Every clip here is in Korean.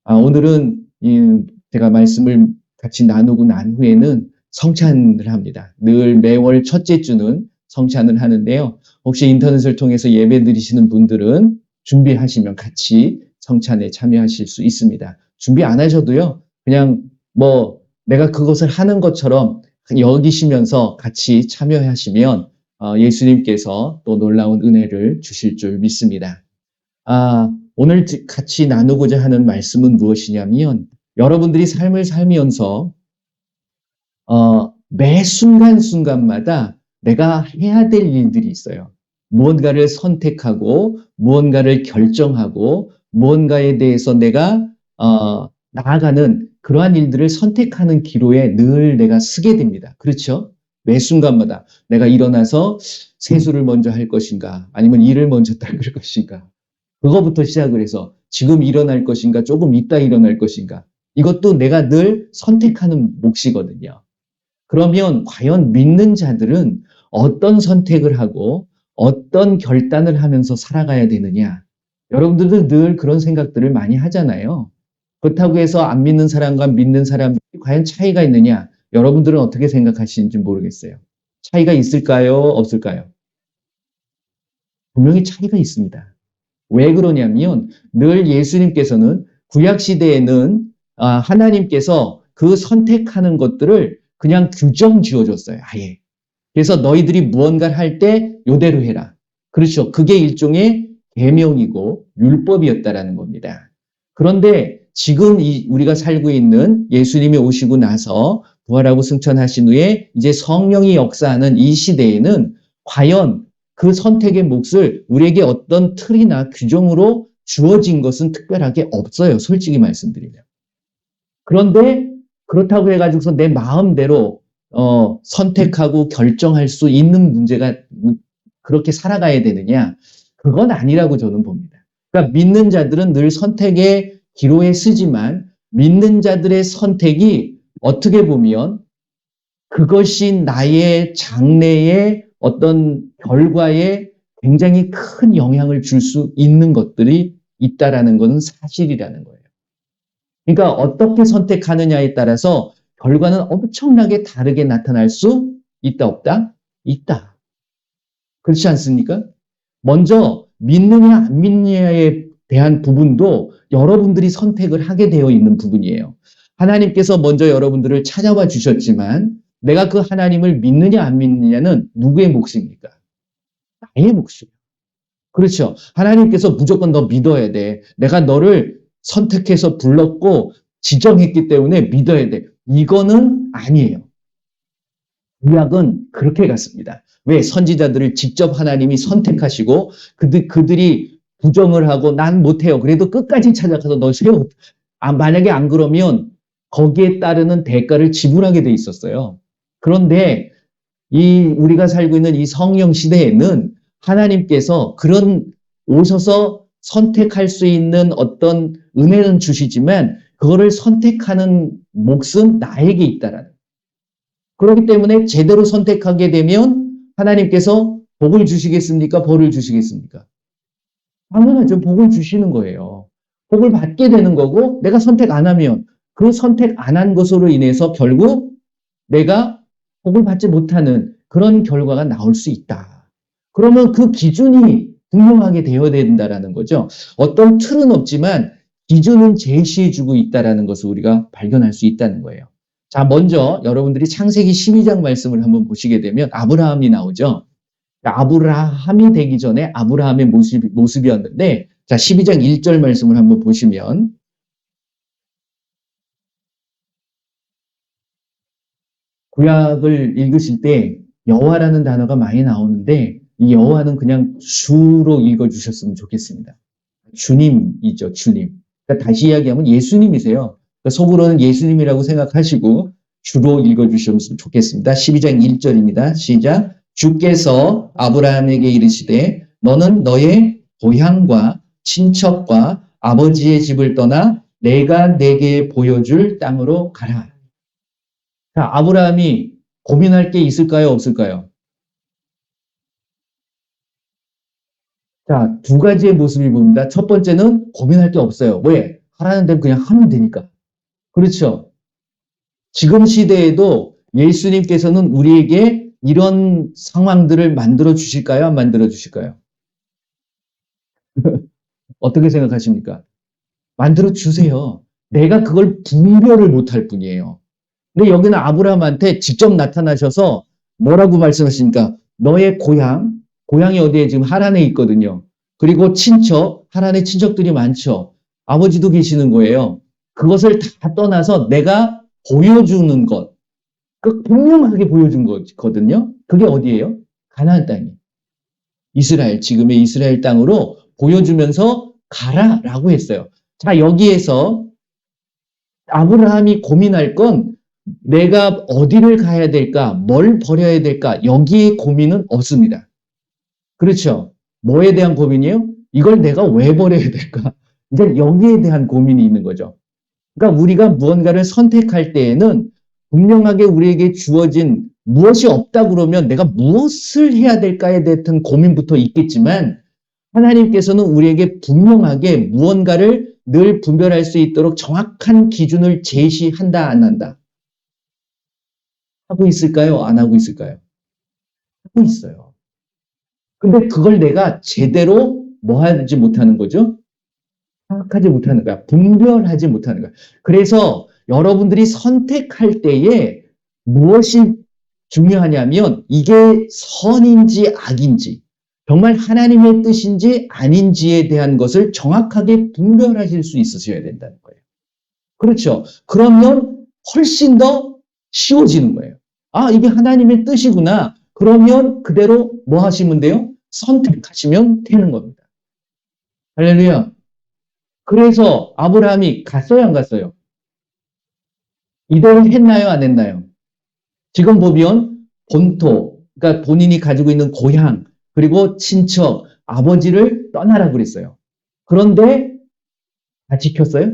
오늘은 제가 말씀을 같이 나누고 난 후에는 성찬을 합니다. 늘 매월 첫째 주는 성찬을 하는데요. 혹시 인터넷을 통해서 예배 드리시는 분들은 준비하시면 같이 성찬에 참여하실 수 있습니다. 준비 안 하셔도요. 그냥 내가 그것을 하는 것처럼 여기시면서 같이 참여하시면 예수님께서 또 놀라운 은혜를 주실 줄 믿습니다. 오늘 같이 나누고자 하는 말씀은 무엇이냐면, 여러분들이 삶을 살면서 매 순간순간마다 내가 해야 될 일들이 있어요. 무언가를 선택하고 무언가를 결정하고 무언가에 대해서 내가 나아가는 그러한 일들을 선택하는 기로에 늘 내가 서게 됩니다. 그렇죠? 매 순간마다 내가 일어나서 세수를 먼저 할 것인가, 아니면 이를 먼저 닦을 것인가, 그거부터 시작을 해서 지금 일어날 것인가, 조금 이따 일어날 것인가, 이것도 내가 늘 선택하는 몫이거든요. 그러면 과연 믿는 자들은 어떤 선택을 하고 어떤 결단을 하면서 살아가야 되느냐? 여러분들도 늘 그런 생각들을 많이 하잖아요. 그렇다고 해서 안 믿는 사람과 믿는 사람이 과연 차이가 있느냐? 여러분들은 어떻게 생각하시는지 모르겠어요. 차이가 있을까요? 없을까요? 분명히 차이가 있습니다. 왜 그러냐면 늘 예수님께서는 구약시대에는 하나님께서 그 선택하는 것들을 그냥 규정 지어줬어요. 아예. 그래서 너희들이 무언가를 할 때 요대로 해라. 그렇죠. 그게 일종의 계명이고 율법이었다라는 겁니다. 그런데 지금 우리가 살고 있는 예수님이 오시고 나서 부활하고 승천하신 후에 이제 성령이 역사하는 이 시대에는 과연 그 선택의 몫을 우리에게 어떤 틀이나 규정으로 주어진 것은 특별하게 없어요. 솔직히 말씀드리면. 그런데 그렇다고 해가지고서 내 마음대로 선택하고 결정할 수 있는 문제가 그렇게 살아가야 되느냐? 그건 아니라고 저는 봅니다. 그러니까 믿는 자들은 늘 선택의 기로에 서지만 믿는 자들의 선택이 어떻게 보면 그것이 나의 장래의 어떤 결과에 굉장히 큰 영향을 줄 수 있는 것들이 있다라는 것은 사실이라는 거예요. 그러니까 어떻게 선택하느냐에 따라서 결과는 엄청나게 다르게 나타날 수 있다, 없다? 있다. 그렇지 않습니까? 먼저 믿느냐 안 믿느냐에 대한 부분도 여러분들이 선택을 하게 되어 있는 부분이에요. 하나님께서 먼저 여러분들을 찾아와 주셨지만 내가 그 하나님을 믿느냐 안 믿느냐는 누구의 몫입니까? 나의 몫이에요. 그렇죠. 하나님께서 무조건 너 믿어야 돼. 내가 너를 선택해서 불렀고 지정했기 때문에 믿어야 돼. 이거는 아니에요. 구약은 그렇게 갔습니다. 왜? 선지자들을 직접 하나님이 선택하시고 그들이 부정을 하고 난 못해요. 그래도 끝까지 찾아가서 너 세워. 만약에 안 그러면 거기에 따르는 대가를 지불하게 돼 있었어요. 그런데 우리가 살고 있는 이 성령 시대에는 하나님께서 그런 오셔서 선택할 수 있는 어떤 은혜는 주시지만 그거를 선택하는 몫은 나에게 있다라는. 그렇기 때문에 제대로 선택하게 되면 하나님께서 복을 주시겠습니까? 벌을 주시겠습니까? 당연하죠. 복을 주시는 거예요. 복을 받게 되는 거고 내가 선택 안 하면 그 선택 안 한 것으로 인해서 결국 내가 복을 받지 못하는 그런 결과가 나올 수 있다. 그러면 그 기준이 분명하게 되어야 된다는 거죠. 어떤 틀은 없지만 기준은 제시해주고 있다는 것을 우리가 발견할 수 있다는 거예요. 자, 먼저 여러분들이 창세기 12장 말씀을 한번 보시게 되면 아브라함이 나오죠. 아브라함이 되기 전에 아브라함의 모습이었는데, 자, 12장 1절 말씀을 한번 보시면, 구약을 읽으실 때 여호와라는 단어가 많이 나오는데 이 여호와는 그냥 주로 읽어주셨으면 좋겠습니다. 주님이죠, 주님. 그러니까 다시 이야기하면 예수님이세요. 그러니까 속으로는 예수님이라고 생각하시고 주로 읽어주셨으면 좋겠습니다. 12장 1절입니다. 시작. 주께서 아브라함에게 이르시되 너는 너의 고향과 친척과 아버지의 집을 떠나 내가 내게 보여줄 땅으로 가라. 자, 아브라함이 고민할 게 있을까요? 없을까요? 자, 두 가지의 모습이 보입니다. 첫 번째는 고민할 게 없어요. 왜? 하라는 대로 그냥 하면 되니까. 그렇죠? 지금 시대에도 예수님께서는 우리에게 이런 상황들을 만들어 주실까요? 안 만들어 주실까요? 어떻게 생각하십니까? 만들어 주세요. 내가 그걸 분별을 못할 뿐이에요. 근데 여기는 아브라함한테 직접 나타나셔서 뭐라고 말씀하십니까? 너의 고향이 어디에 지금 하란에 있거든요. 그리고 친척, 하란에 친척들이 많죠. 아버지도 계시는 거예요. 그것을 다 떠나서 내가 보여주는 것, 그 분명하게 보여준 거거든요. 그게 어디예요? 가나안 땅이. 이스라엘, 지금의 이스라엘 땅으로 보여주면서 가라라고 했어요. 자, 여기에서 아브라함이 고민할 건 내가 어디를 가야 될까? 뭘 버려야 될까? 여기에 고민은 없습니다. 그렇죠? 뭐에 대한 고민이에요? 이걸 내가 왜 버려야 될까? 이제 여기에 대한 고민이 있는 거죠. 그러니까 우리가 무언가를 선택할 때에는 분명하게 우리에게 주어진 무엇이 없다 그러면 내가 무엇을 해야 될까에 대한 고민부터 있겠지만 하나님께서는 우리에게 분명하게 무언가를 늘 분별할 수 있도록 정확한 기준을 제시한다, 안 한다? 하고 있을까요? 안 하고 있을까요? 하고 있어요. 근데 그걸 내가 제대로 뭐 하지 못하는 거죠? 파악하지 못하는 거야. 분별하지 못하는 거야. 그래서 여러분들이 선택할 때에 무엇이 중요하냐면 이게 선인지 악인지, 정말 하나님의 뜻인지 아닌지에 대한 것을 정확하게 분별하실 수 있으셔야 된다는 거예요. 그렇죠. 그러면 훨씬 더 쉬워지는 거예요. 아, 이게 하나님의 뜻이구나. 그러면 그대로 뭐 하시면 돼요? 선택하시면 되는 겁니다. 할렐루야. 그래서 아브라함이 갔어요, 안 갔어요? 이대로 했나요, 안 했나요? 지금 보면 본토, 그러니까 본인이 가지고 있는 고향, 그리고 친척, 아버지를 떠나라고 그랬어요. 그런데 다 지켰어요?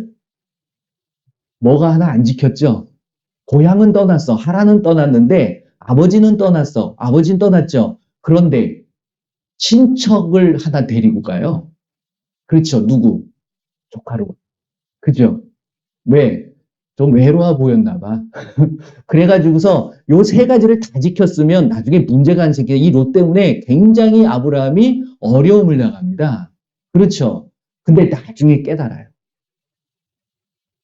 뭐가 하나 안 지켰죠? 고향은 떠났어. 하란은 떠났는데 아버지는 떠났어. 아버지는 떠났죠. 그런데 친척을 하나 데리고 가요. 그렇죠. 누구? 조카로. 그죠? 왜? 좀 외로워 보였나 봐. 그래가지고서 요 세 가지를 다 지켰으면 나중에 문제가 안 생겨. 이 롯 때문에 굉장히 아브라함이 어려움을 당합니다. 그렇죠. 근데 나중에 깨달아요.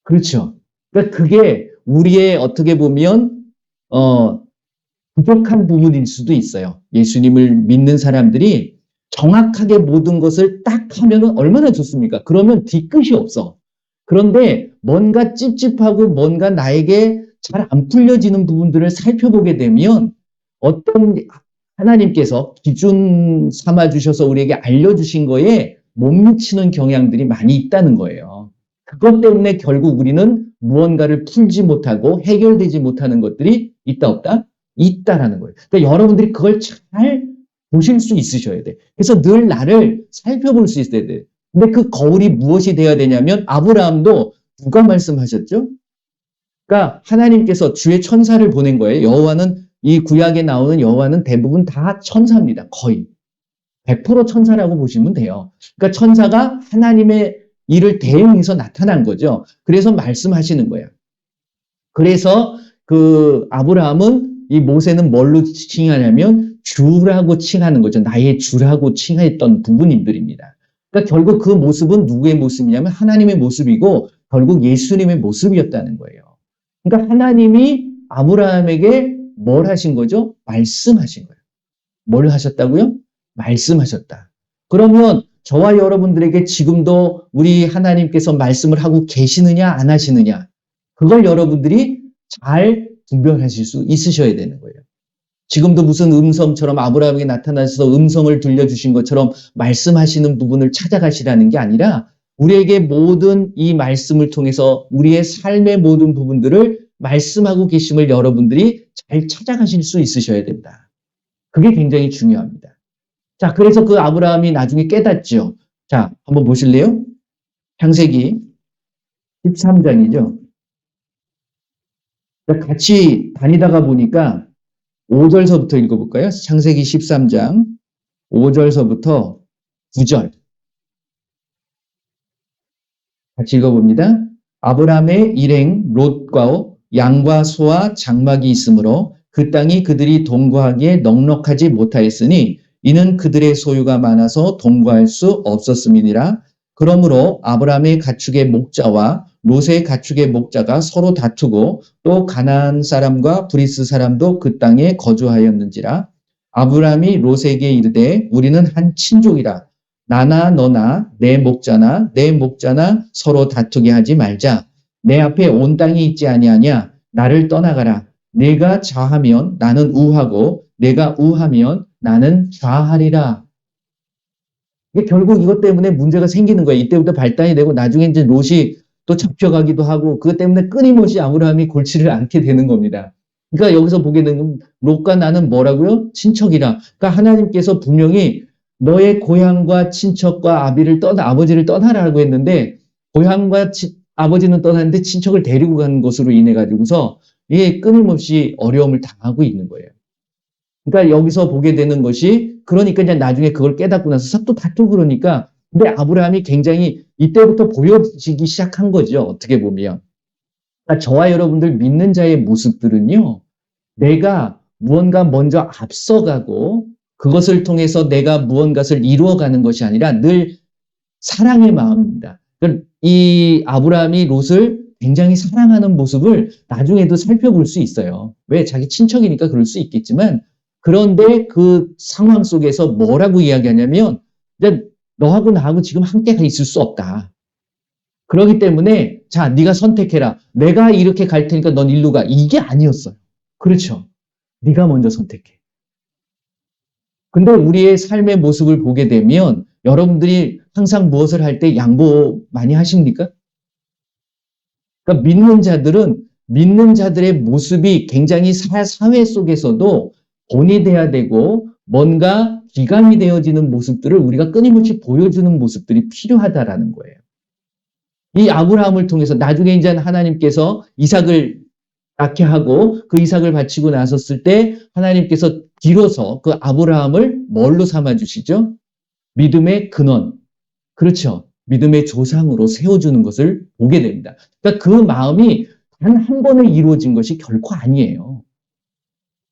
그렇죠. 그러니까 그게 우리의 어떻게 보면 어, 부족한 부분일 수도 있어요. 예수님을 믿는 사람들이 정확하게 모든 것을 딱 하면 얼마나 좋습니까? 그러면 뒤끝이 없어. 그런데 뭔가 찝찝하고 뭔가 나에게 잘 안 풀려지는 부분들을 살펴보게 되면 어떤 하나님께서 기준 삼아 주셔서 우리에게 알려주신 거에 못 미치는 경향들이 많이 있다는 거예요. 그것 때문에 결국 우리는 무언가를 풀지 못하고 해결되지 못하는 것들이 있다 없다? 있다라는 거예요. 그러니까 여러분들이 그걸 잘 보실 수 있으셔야 돼. 그래서 늘 나를 살펴볼 수 있어야 돼. 근데 그 거울이 무엇이 되어야 되냐면 아브라함도 누가 말씀하셨죠? 그러니까 하나님께서 주의 천사를 보낸 거예요. 여호와는 이 구약에 나오는 여호와는 대부분 다 천사입니다. 거의 100% 천사라고 보시면 돼요. 그러니까 천사가 하나님의 일을 대응해서 나타난 거죠. 그래서 말씀하시는 거예요. 그래서 그 아브라함은 이 모세는 뭘로 칭하냐면 주라고 칭하는 거죠. 나의 주라고 칭했던 부분들입니다. 그러니까 결국 그 모습은 누구의 모습이냐면 하나님의 모습이고 결국 예수님의 모습이었다는 거예요. 그러니까 하나님이 아브라함에게 뭘 하신 거죠? 말씀하신 거예요. 뭘 하셨다고요? 말씀하셨다. 그러면 저와 여러분들에게 지금도 우리 하나님께서 말씀을 하고 계시느냐 안 하시느냐 그걸 여러분들이 잘 분별하실 수 있으셔야 되는 거예요. 지금도 무슨 음성처럼 아브라함에게 나타나셔서 음성을 들려주신 것처럼 말씀하시는 부분을 찾아가시라는 게 아니라 우리에게 모든 이 말씀을 통해서 우리의 삶의 모든 부분들을 말씀하고 계심을 여러분들이 잘 찾아가실 수 있으셔야 된다. 그게 굉장히 중요합니다. 자, 그래서 그 아브라함이 나중에 깨닫죠. 자, 한번 보실래요? 창세기 13장이죠. 같이 다니다가 보니까 5절서부터 읽어볼까요? 창세기 13장 5절서부터 9절. 같이 읽어봅니다. 아브라함의 일행 롯과 양과 소와 장막이 있으므로 그 땅이 그들이 동거하기에 넉넉하지 못하였으니 이는 그들의 소유가 많아서 동거할 수 없었음이니라. 그러므로 아브라함의 가축의 목자와 롯의 가축의 목자가 서로 다투고 또 가나안 사람과 브리스 사람도 그 땅에 거주하였는지라. 아브라함이 롯에게 이르되 우리는 한 친족이라. 나나 너나 내 목자나 내 목자나 서로 다투게 하지 말자. 내 앞에 온 땅이 있지 아니하냐. 나를 떠나가라. 내가 좌하면 나는 우하고 내가 우하면 나는 좌하리라. 이게 결국 이것 때문에 문제가 생기는 거예요. 이때부터 발단이 되고 나중에 이제 롯이 또 잡혀가기도 하고 그것 때문에 끊임없이 아브라함이 골치를 앓게 되는 겁니다. 그러니까 여기서 보게 되는 롯과 나는 뭐라고요? 친척이라. 그러니까 하나님께서 분명히 너의 고향과 친척과 아버지를 떠나라고 했는데 고향과 아버지는 떠났는데 친척을 데리고 가는 것으로 인해 가지고서 이게 끊임없이 어려움을 당하고 있는 거예요. 그러니까 여기서 보게 되는 것이 그러니까 이제 나중에 그걸 깨닫고 나서 또 다투고 그러니까 근데 아브라함이 굉장히 이때부터 보여지기 시작한 거죠. 어떻게 보면. 그러니까 저와 여러분들 믿는 자의 모습들은요. 내가 무언가 먼저 앞서가고 그것을 통해서 내가 무언가를 이루어가는 것이 아니라 늘 사랑의 마음입니다. 이 아브라함이 롯을 굉장히 사랑하는 모습을 나중에도 살펴볼 수 있어요. 왜? 자기 친척이니까 그럴 수 있겠지만 그런데 그 상황 속에서 뭐라고 이야기하냐면 이제 너하고 나하고 지금 함께 있을 수 없다. 그렇기 때문에 자 네가 선택해라. 내가 이렇게 갈 테니까 넌 일로 가. 이게 아니었어요. 그렇죠. 네가 먼저 선택해. 근데 우리의 삶의 모습을 보게 되면 여러분들이 항상 무엇을 할 때 양보 많이 하십니까? 그러니까 믿는 자들의 모습이 굉장히 사회 속에서도 본이 돼야 되고 뭔가 기감이 되어지는 모습들을 우리가 끊임없이 보여주는 모습들이 필요하다라는 거예요. 이 아브라함을 통해서 나중에 이제 하나님께서 이삭을 낳게 하고 그 이삭을 바치고 나섰을 때 하나님께서 비로소 그 아브라함을 뭘로 삼아주시죠? 믿음의 근원. 그렇죠. 믿음의 조상으로 세워주는 것을 보게 됩니다. 그러니까 그 마음이 단 한 번에 이루어진 것이 결코 아니에요.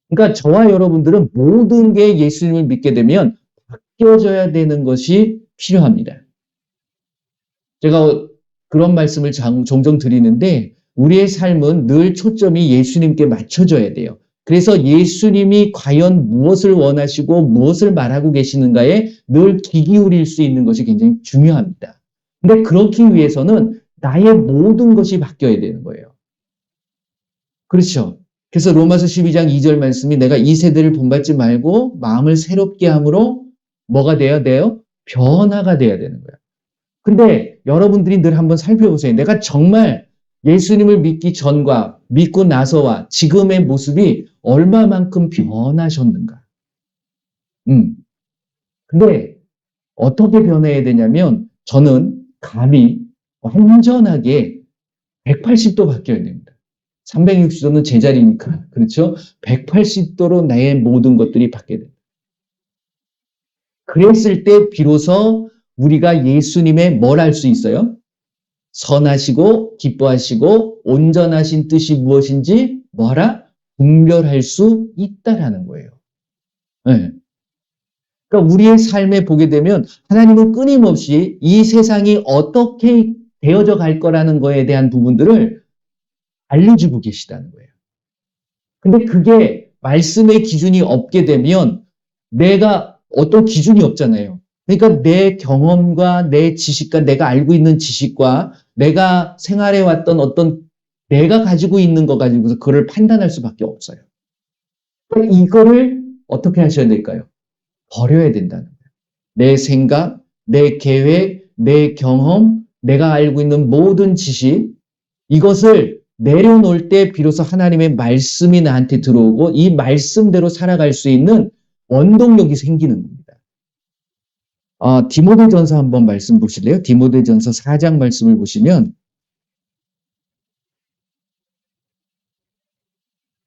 그러니까 저와 여러분들은 모든 게 예수님을 믿게 되면 바뀌어져야 되는 것이 필요합니다. 제가 그런 말씀을 종종 드리는데 우리의 삶은 늘 초점이 예수님께 맞춰져야 돼요. 그래서 예수님이 과연 무엇을 원하시고 무엇을 말하고 계시는가에 늘 귀 기울일 수 있는 것이 굉장히 중요합니다. 근데 그렇기 위해서는 나의 모든 것이 바뀌어야 되는 거예요. 그렇죠. 그래서 로마서 12장 2절 말씀이 내가 이 세대를 본받지 말고 마음을 새롭게 함으로 뭐가 돼야 돼요? 변화가 돼야 되는 거예요. 근데 여러분들이 늘 한번 살펴보세요. 내가 정말 예수님을 믿기 전과 믿고 나서와 지금의 모습이 얼마만큼 변하셨는가. 근데 어떻게 변해야 되냐면 저는 감히 완전하게 180도 바뀌어야 됩니다. 360도는 제자리니까. 그렇죠? 180도로 내 모든 것들이 바뀌어야 됩니다. 그랬을 때 비로소 우리가 예수님의 뭘 할 수 있어요? 선하시고 기뻐하시고 온전하신 뜻이 무엇인지 뭐하라? 분별할 수 있다라는 거예요. 네. 그러니까 우리의 삶에 보게 되면 하나님은 끊임없이 이 세상이 어떻게 되어져 갈 거라는 거에 대한 부분들을 알려주고 계시다는 거예요. 근데 그게 말씀의 기준이 없게 되면 내가 어떤 기준이 없잖아요. 그러니까 내 경험과 내 지식과 내가 알고 있는 지식과 내가 생활해 왔던 어떤 내가 가지고 있는 거 가지고서 그걸 판단할 수밖에 없어요. 그러니까 이거를 어떻게 하셔야 될까요? 버려야 된다는 거예요. 내 생각, 내 계획, 내 경험, 내가 알고 있는 모든 지식 이것을 내려놓을 때 비로소 하나님의 말씀이 나한테 들어오고 이 말씀대로 살아갈 수 있는 원동력이 생기는 겁니다. 디모데전서 한번 말씀 보실래요? 디모데전서 4장 말씀을 보시면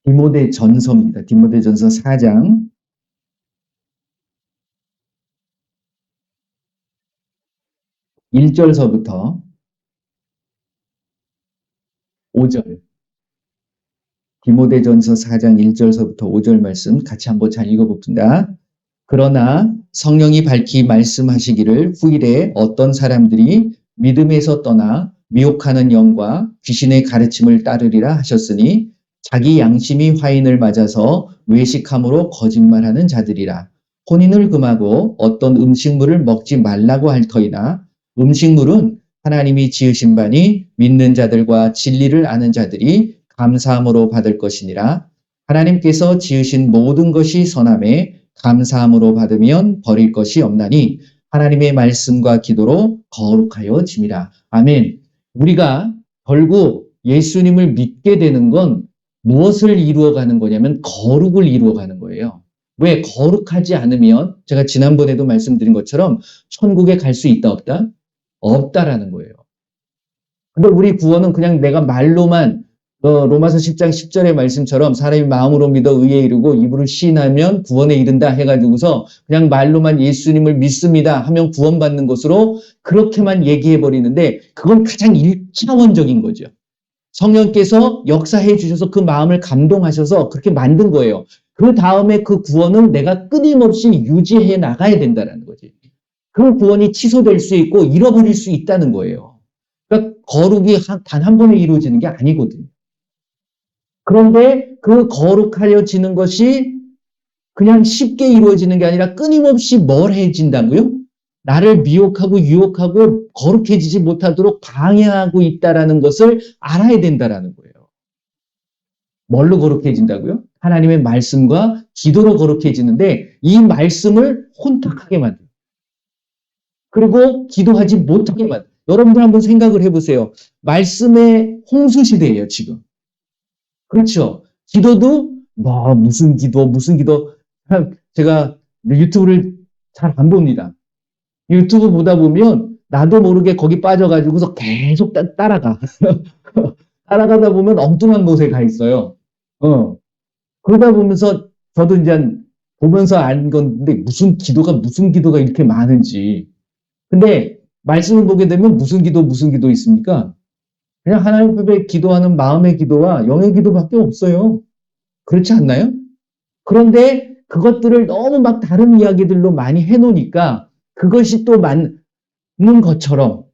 디모데전서입니다. 디모데전서 4장 1절서부터 5절. 디모데전서 4장 1절서부터 5절 말씀 같이 한번 잘 읽어봅니다. 그러나 성령이 밝히 말씀하시기를 후일에 어떤 사람들이 믿음에서 떠나 미혹하는 영과 귀신의 가르침을 따르리라 하셨으니 자기 양심이 화인을 맞아서 외식함으로 거짓말하는 자들이라. 혼인을 금하고 어떤 음식물을 먹지 말라고 할 터이나 음식물은 하나님이 지으신 바니 믿는 자들과 진리를 아는 자들이 감사함으로 받을 것이니라. 하나님께서 지으신 모든 것이 선함에 감사함으로 받으면 버릴 것이 없나니 하나님의 말씀과 기도로 거룩하여 짐이라. 아멘. 우리가 결국 예수님을 믿게 되는 건 무엇을 이루어가는 거냐면 거룩을 이루어가는 거예요. 왜? 거룩하지 않으면 제가 지난번에도 말씀드린 것처럼 천국에 갈 수 있다 없다? 없다라는 거예요. 근데 우리 구원은 그냥 내가 말로만 로마서 10장 10절의 말씀처럼 사람이 마음으로 믿어 의에 이르고 입으로 시인하면 구원에 이른다 해가지고서 그냥 말로만 예수님을 믿습니다 하면 구원받는 것으로 그렇게만 얘기해 버리는데 그건 가장 1차원적인 거죠. 성령께서 역사해 주셔서 그 마음을 감동하셔서 그렇게 만든 거예요. 그 다음에 그 구원은 내가 끊임없이 유지해 나가야 된다는 거지. 그 구원이 취소될 수 있고 잃어버릴 수 있다는 거예요. 그러니까 거룩이 단 한 번에 이루어지는 게 아니거든요. 그런데 그 거룩하여지는 것이 그냥 쉽게 이루어지는 게 아니라 끊임없이 뭘 해진다고요? 나를 미혹하고 유혹하고 거룩해지지 못하도록 방해하고 있다는 것을 알아야 된다는 거예요. 뭘로 거룩해진다고요? 하나님의 말씀과 기도로 거룩해지는데 이 말씀을 혼탁하게 만들어요. 그리고 기도하지 못하게 만들어요. 여러분들 한번 생각을 해보세요. 말씀의 홍수 시대예요, 지금. 그렇죠. 기도도 무슨 기도 제가 유튜브를 잘 안 봅니다. 유튜브 보다 보면 나도 모르게 거기 빠져가지고서 계속 따라가. 따라가다 보면 엉뚱한 곳에 가 있어요. 그러다 보면서 저도 이제 보면서 안 건데 무슨 기도가 이렇게 많은지. 근데 말씀을 보게 되면 무슨 기도 있습니까? 그냥 하나님 앞에 기도하는 마음의 기도와 영의 기도밖에 없어요. 그렇지 않나요? 그런데 그것들을 너무 막 다른 이야기들로 많이 해놓으니까 그것이 또 맞는 것처럼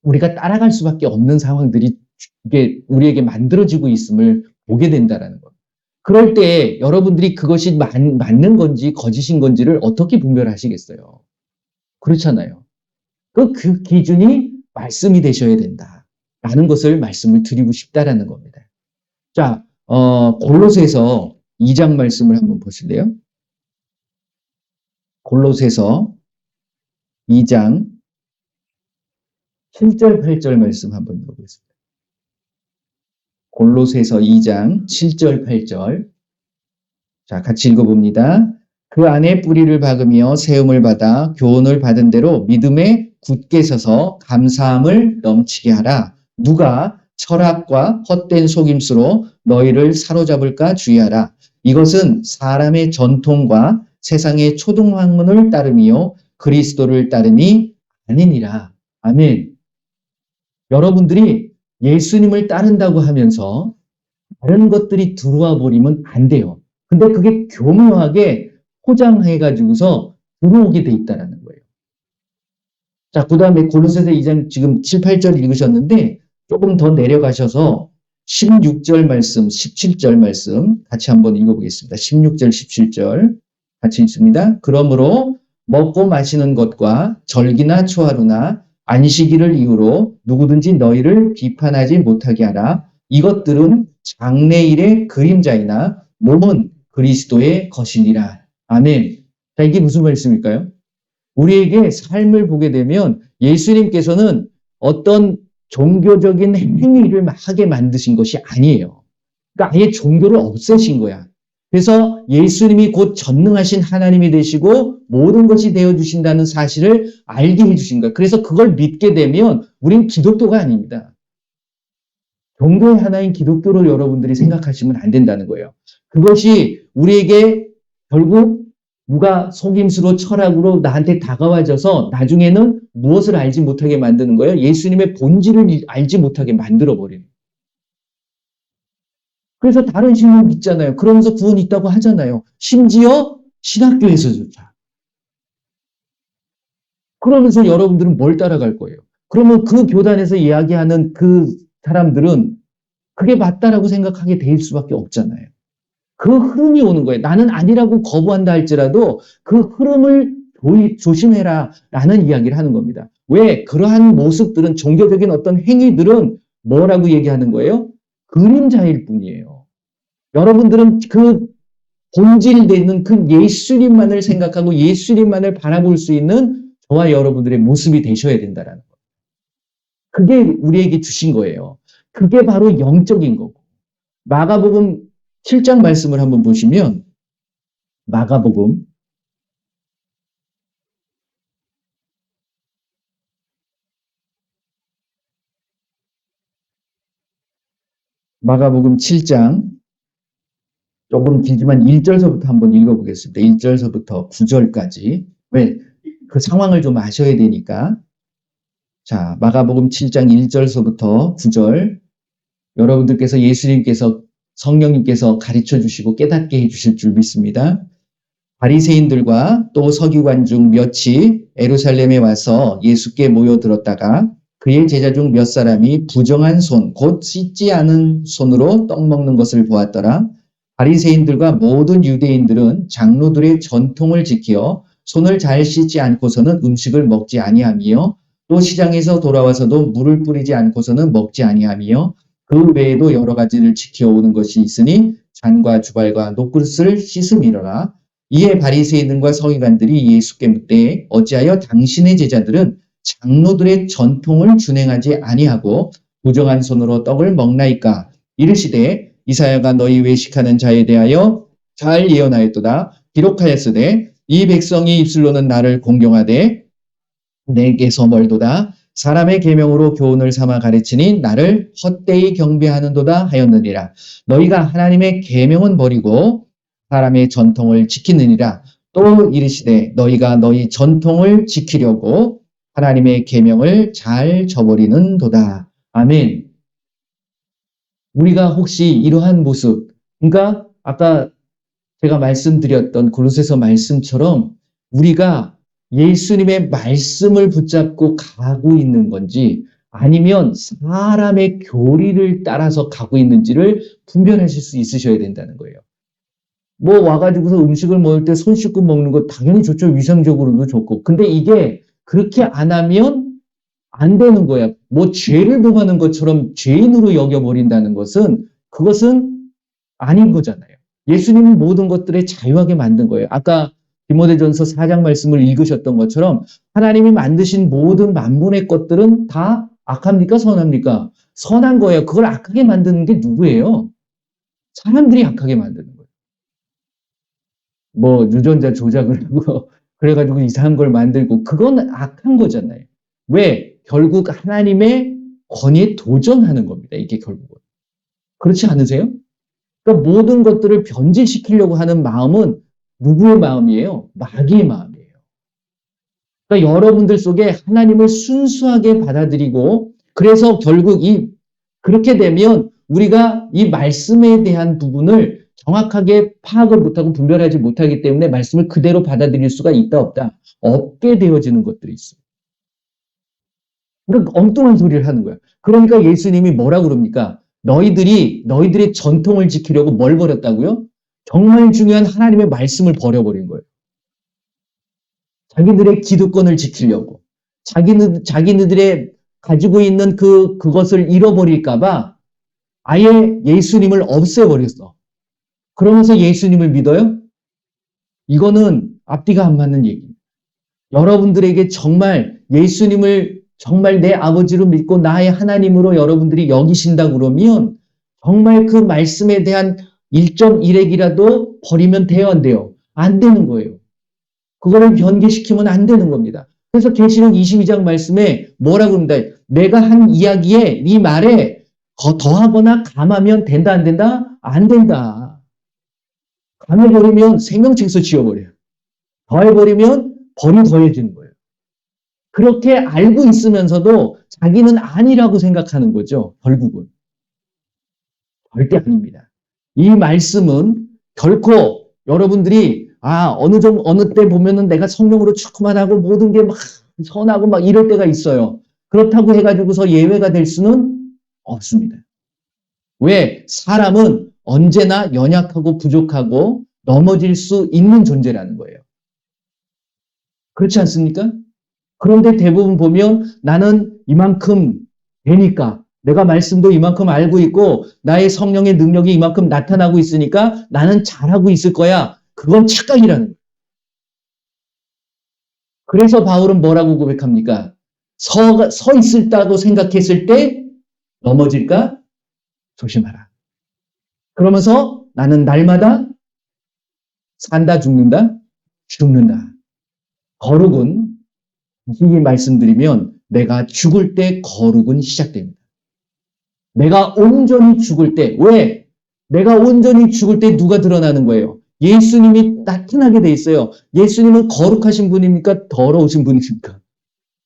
우리가 따라갈 수밖에 없는 상황들이 이게 우리에게 만들어지고 있음을 보게 된다는 것. 그럴 때 여러분들이 그것이 맞는 건지 거짓인 건지를 어떻게 분별하시겠어요? 그렇잖아요. 그 기준이 말씀이 되셔야 된다라는 것을 말씀을 드리고 싶다라는 겁니다. 자, 골로새서 2장 말씀을 한번 보실래요? 골로새서 2장 7절, 8절 말씀 한번 읽어보겠습니다. 골로새서 2장 7절, 8절. 자, 같이 읽어봅니다. 그 안에 뿌리를 박으며 세움을 받아 교훈을 받은 대로 믿음에 굳게 서서 감사함을 넘치게 하라. 누가 철학과 헛된 속임수로 너희를 사로잡을까 주의하라. 이것은 사람의 전통과 세상의 초등학문을 따름이요 그리스도를 따름이 아니니라. 아멘. 여러분들이 예수님을 따른다고 하면서 다른 것들이 들어와 버리면 안 돼요. 근데 그게 교묘하게 포장해가지고서 들어오게 돼 있다는 거예요. 자, 그 다음에 골로새서 2장 지금 7, 8절 읽으셨는데 조금 더 내려가셔서 16절 말씀, 17절 말씀 같이 한번 읽어보겠습니다. 16절, 17절 같이 읽습니다. 그러므로 먹고 마시는 것과 절기나 초하루나 안식일을 이유로 누구든지 너희를 비판하지 못하게 하라. 이것들은 장래일의 그림자이나 몸은 그리스도의 것이니라. 아멘. 자, 이게 무슨 말씀일까요? 우리에게 삶을 보게 되면 예수님께서는 어떤 종교적인 행위를 하게 만드신 것이 아니에요. 그러니까 아예 종교를 없애신 거야. 그래서 예수님이 곧 전능하신 하나님이 되시고 모든 것이 되어주신다는 사실을 알게 해주신 거야. 그래서 그걸 믿게 되면 우린 기독교가 아닙니다. 종교의 하나인 기독교로 여러분들이 생각하시면 안 된다는 거예요. 그것이 우리에게 결국 누가 속임수로 철학으로 나한테 다가와져서 나중에는 무엇을 알지 못하게 만드는 거예요? 예수님의 본질을 알지 못하게 만들어버리는 거예요. 그래서 다른 신을 믿잖아요. 그러면서 구원이 있다고 하잖아요. 심지어 신학교에서조차. 그러면서 여러분들은 뭘 따라갈 거예요? 그러면 그 교단에서 이야기하는 그 사람들은 그게 맞다라고 생각하게 될 수밖에 없잖아요. 그 흐름이 오는 거예요. 나는 아니라고 거부한다 할지라도 그 흐름을 조심해라 라는 이야기를 하는 겁니다. 왜? 그러한 모습들은 종교적인 어떤 행위들은 뭐라고 얘기하는 거예요? 그림자일 뿐이에요. 여러분들은 그 본질되는 그 예수님만을 생각하고 예수님만을 바라볼 수 있는 저와 여러분들의 모습이 되셔야 된다라는 거예요. 그게 우리에게 주신 거예요. 그게 바로 영적인 거고. 마가복음 7장 말씀을 한번 보시면 마가복음 7장 조금 길지만 1절서부터 한번 읽어보겠습니다. 1절서부터 9절까지. 왜? 그 상황을 좀 아셔야 되니까. 자, 마가복음 7장 1절서부터 9절. 여러분들께서 예수님께서 성령님께서 가르쳐 주시고 깨닫게 해 주실 줄 믿습니다. 바리새인들과 또 서기관 중 몇이 예루살렘에 와서 예수께 모여들었다가 그의 제자 중 몇 사람이 부정한 손, 곧 씻지 않은 손으로 떡 먹는 것을 보았더라. 바리새인들과 모든 유대인들은 장로들의 전통을 지켜 손을 잘 씻지 않고서는 음식을 먹지 아니하며 또 시장에서 돌아와서도 물을 뿌리지 않고서는 먹지 아니하며 그 외에도 여러 가지를 지켜오는 것이 있으니 잔과 주발과 녹그릇을 씻음이러라. 이에 바리새인들과 서기관들이 예수께 묻되 어찌하여 당신의 제자들은 장로들의 전통을 준행하지 아니하고 부정한 손으로 떡을 먹나이까? 이르시되 이사야가 너희 외식하는 자에 대하여 잘 예언하였도다. 기록하였으되 이 백성이 입술로는 나를 공경하되 내게서 멀도다. 사람의 계명으로 교훈을 삼아 가르치니 나를 헛되이 경배하는도다 하였느니라. 너희가 하나님의 계명은 버리고 사람의 전통을 지키느니라. 또 이르시되 너희가 너희 전통을 지키려고 하나님의 계명을 잘 저버리는도다. 아멘. 우리가 혹시 이러한 모습, 그러니까 아까 제가 말씀드렸던 골로새서 말씀처럼 우리가 예수님의 말씀을 붙잡고 가고 있는 건지 아니면 사람의 교리를 따라서 가고 있는지를 분별하실 수 있으셔야 된다는 거예요. 뭐 와가지고서 음식을 먹을 때 손 씻고 먹는 거 당연히 좋죠. 위생적으로도 좋고. 근데 이게 그렇게 안 하면 안 되는 거야. 뭐 죄를 범하는 것처럼 죄인으로 여겨버린다는 것은 그것은 아닌 거잖아요. 예수님은 모든 것들에 자유하게 만든 거예요. 아까 디모데전서 4장 말씀을 읽으셨던 것처럼 하나님이 만드신 모든 만분의 것들은 다 악합니까? 선합니까? 선한 거예요. 그걸 악하게 만드는 게 누구예요? 사람들이 악하게 만드는 거예요. 뭐 유전자 조작을 하고 그래가지고 이상한 걸 만들고 그건 악한 거잖아요. 왜? 결국 하나님의 권위에 도전하는 겁니다. 이게 결국은. 그렇지 않으세요? 그러니까 모든 것들을 변질시키려고 하는 마음은 누구의 마음이에요? 마귀의 마음이에요. 그러니까 여러분들 속에 하나님을 순수하게 받아들이고 그래서 결국 그렇게 되면 우리가 이 말씀에 대한 부분을 정확하게 파악을 못하고 분별하지 못하기 때문에 말씀을 그대로 받아들일 수가 있다 없다 없게 되어지는 것들이 있어요. 그러니까 엉뚱한 소리를 하는 거야. 그러니까 예수님이 뭐라 그럽니까? 너희들의 전통을 지키려고 뭘 버렸다고요? 정말 중요한 하나님의 말씀을 버려버린 거예요. 자기들의 기득권을 지키려고. 자기네들의 가지고 있는 그것을 잃어버릴까봐 아예 예수님을 없애버렸어. 그러면서 예수님을 믿어요? 이거는 앞뒤가 안 맞는 얘기입니다. 여러분들에게 정말 예수님을 정말 내 아버지로 믿고 나의 하나님으로 여러분들이 여기신다 그러면 정말 그 말씀에 대한 1.1핵이라도 버리면 돼요, 안 돼요? 안 되는 거예요. 그거를 변개시키면 안 되는 겁니다. 그래서 계시록 22장 말씀에 뭐라고 합니다. 내가 한 이야기에 이 말에 더하거나 감하면 된다, 안 된다? 안 된다. 감해버리면 생명책에서 지워버려요. 더해버리면 벌이 더해지는 거예요. 그렇게 알고 있으면서도 자기는 아니라고 생각하는 거죠. 결국은. 절대 아닙니다. 이 말씀은 결코 여러분들이 어느 때 보면은 내가 성령으로 충만하고 모든 게 막 선하고 막 이럴 때가 있어요. 그렇다고 해가지고서 예외가 될 수는 없습니다. 왜? 사람은 언제나 연약하고 부족하고 넘어질 수 있는 존재라는 거예요. 그렇지 않습니까? 그런데 대부분 보면 나는 이만큼 되니까 내가 말씀도 이만큼 알고 있고 나의 성령의 능력이 이만큼 나타나고 있으니까 나는 잘하고 있을 거야. 그건 착각이라는 거예요. 그래서 바울은 뭐라고 고백합니까? 서 있을다고 생각했을 때 넘어질까? 조심하라. 그러면서 나는 날마다 산다 죽는다? 죽는다. 거룩은 이 말씀드리면 내가 죽을 때 거룩은 시작됩니다. 내가 온전히 죽을 때, 왜? 내가 온전히 죽을 때 누가 드러나는 거예요? 예수님이 나타나게 돼 있어요. 예수님은 거룩하신 분입니까? 더러우신 분입니까?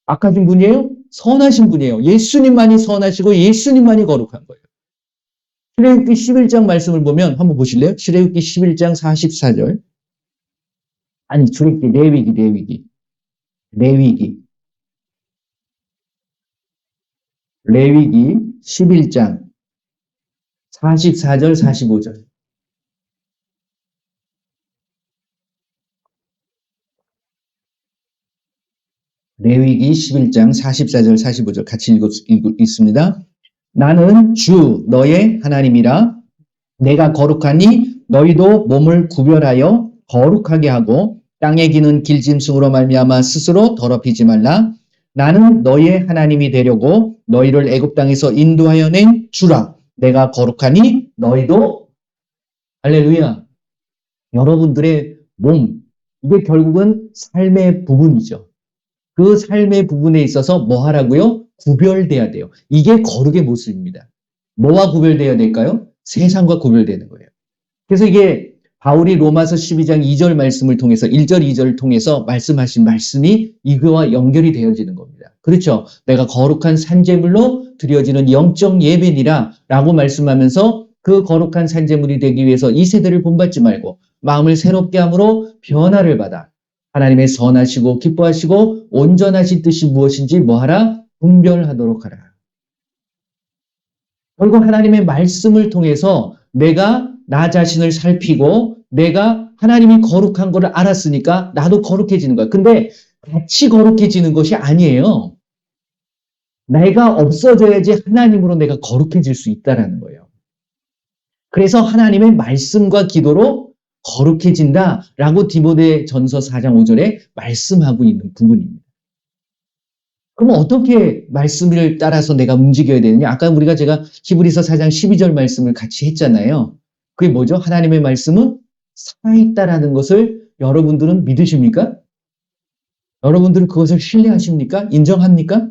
악하신 분이에요? 선하신 분이에요. 예수님만이 선하시고 예수님만이 거룩한 거예요. 출애굽기 11장 말씀을 보면 한번 보실래요? 출애굽기 11장 44절. 아니, 출애굽기 레위기 11장 44절 45절. 레위기 11장 44절 45절 같이 읽습니다. 나는 주 너의 하나님이라. 내가 거룩하니 너희도 몸을 구별하여 거룩하게 하고 땅에 기는 길짐승으로 말미암아 스스로 더럽히지 말라. 나는 너의 하나님이 되려고 너희를 애굽 땅에서 인도하여 낸 주라. 내가 거룩하니 너희도. 할렐루야. 여러분들의 몸, 이게 결국은 삶의 부분이죠. 그 삶의 부분에 있어서 뭐 하라고요? 구별돼야 돼요. 이게 거룩의 모습입니다. 뭐와 구별돼야 될까요? 세상과 구별되는 거예요. 그래서 이게 바울이 로마서 12장 2절 말씀을 통해서 1절, 2절을 통해서 말씀하신 말씀이 이거와 연결이 되어지는 겁니다. 그렇죠? 내가 거룩한 산제물로 드려지는 영적 예배니라 라고 말씀하면서 그 거룩한 산제물이 되기 위해서 이 세대를 본받지 말고 마음을 새롭게 함으로 변화를 받아 하나님의 선하시고 기뻐하시고 온전하신 뜻이 무엇인지 뭐하라? 분별하도록 하라. 결국 하나님의 말씀을 통해서 내가 나 자신을 살피고 내가 하나님이 거룩한 것을 알았으니까 나도 거룩해지는 거야. 근데 같이 거룩해지는 것이 아니에요. 내가 없어져야지 하나님으로 내가 거룩해질 수 있다는 거예요. 그래서 하나님의 말씀과 기도로 거룩해진다라고 디모데전서 4장 5절에 말씀하고 있는 부분입니다. 그럼 어떻게 말씀을 따라서 내가 움직여야 되느냐? 아까 제가 히브리서 4장 12절 말씀을 같이 했잖아요. 그게 뭐죠? 하나님의 말씀은 살아있다라는 것을 여러분들은 믿으십니까? 여러분들은 그것을 신뢰하십니까? 인정합니까?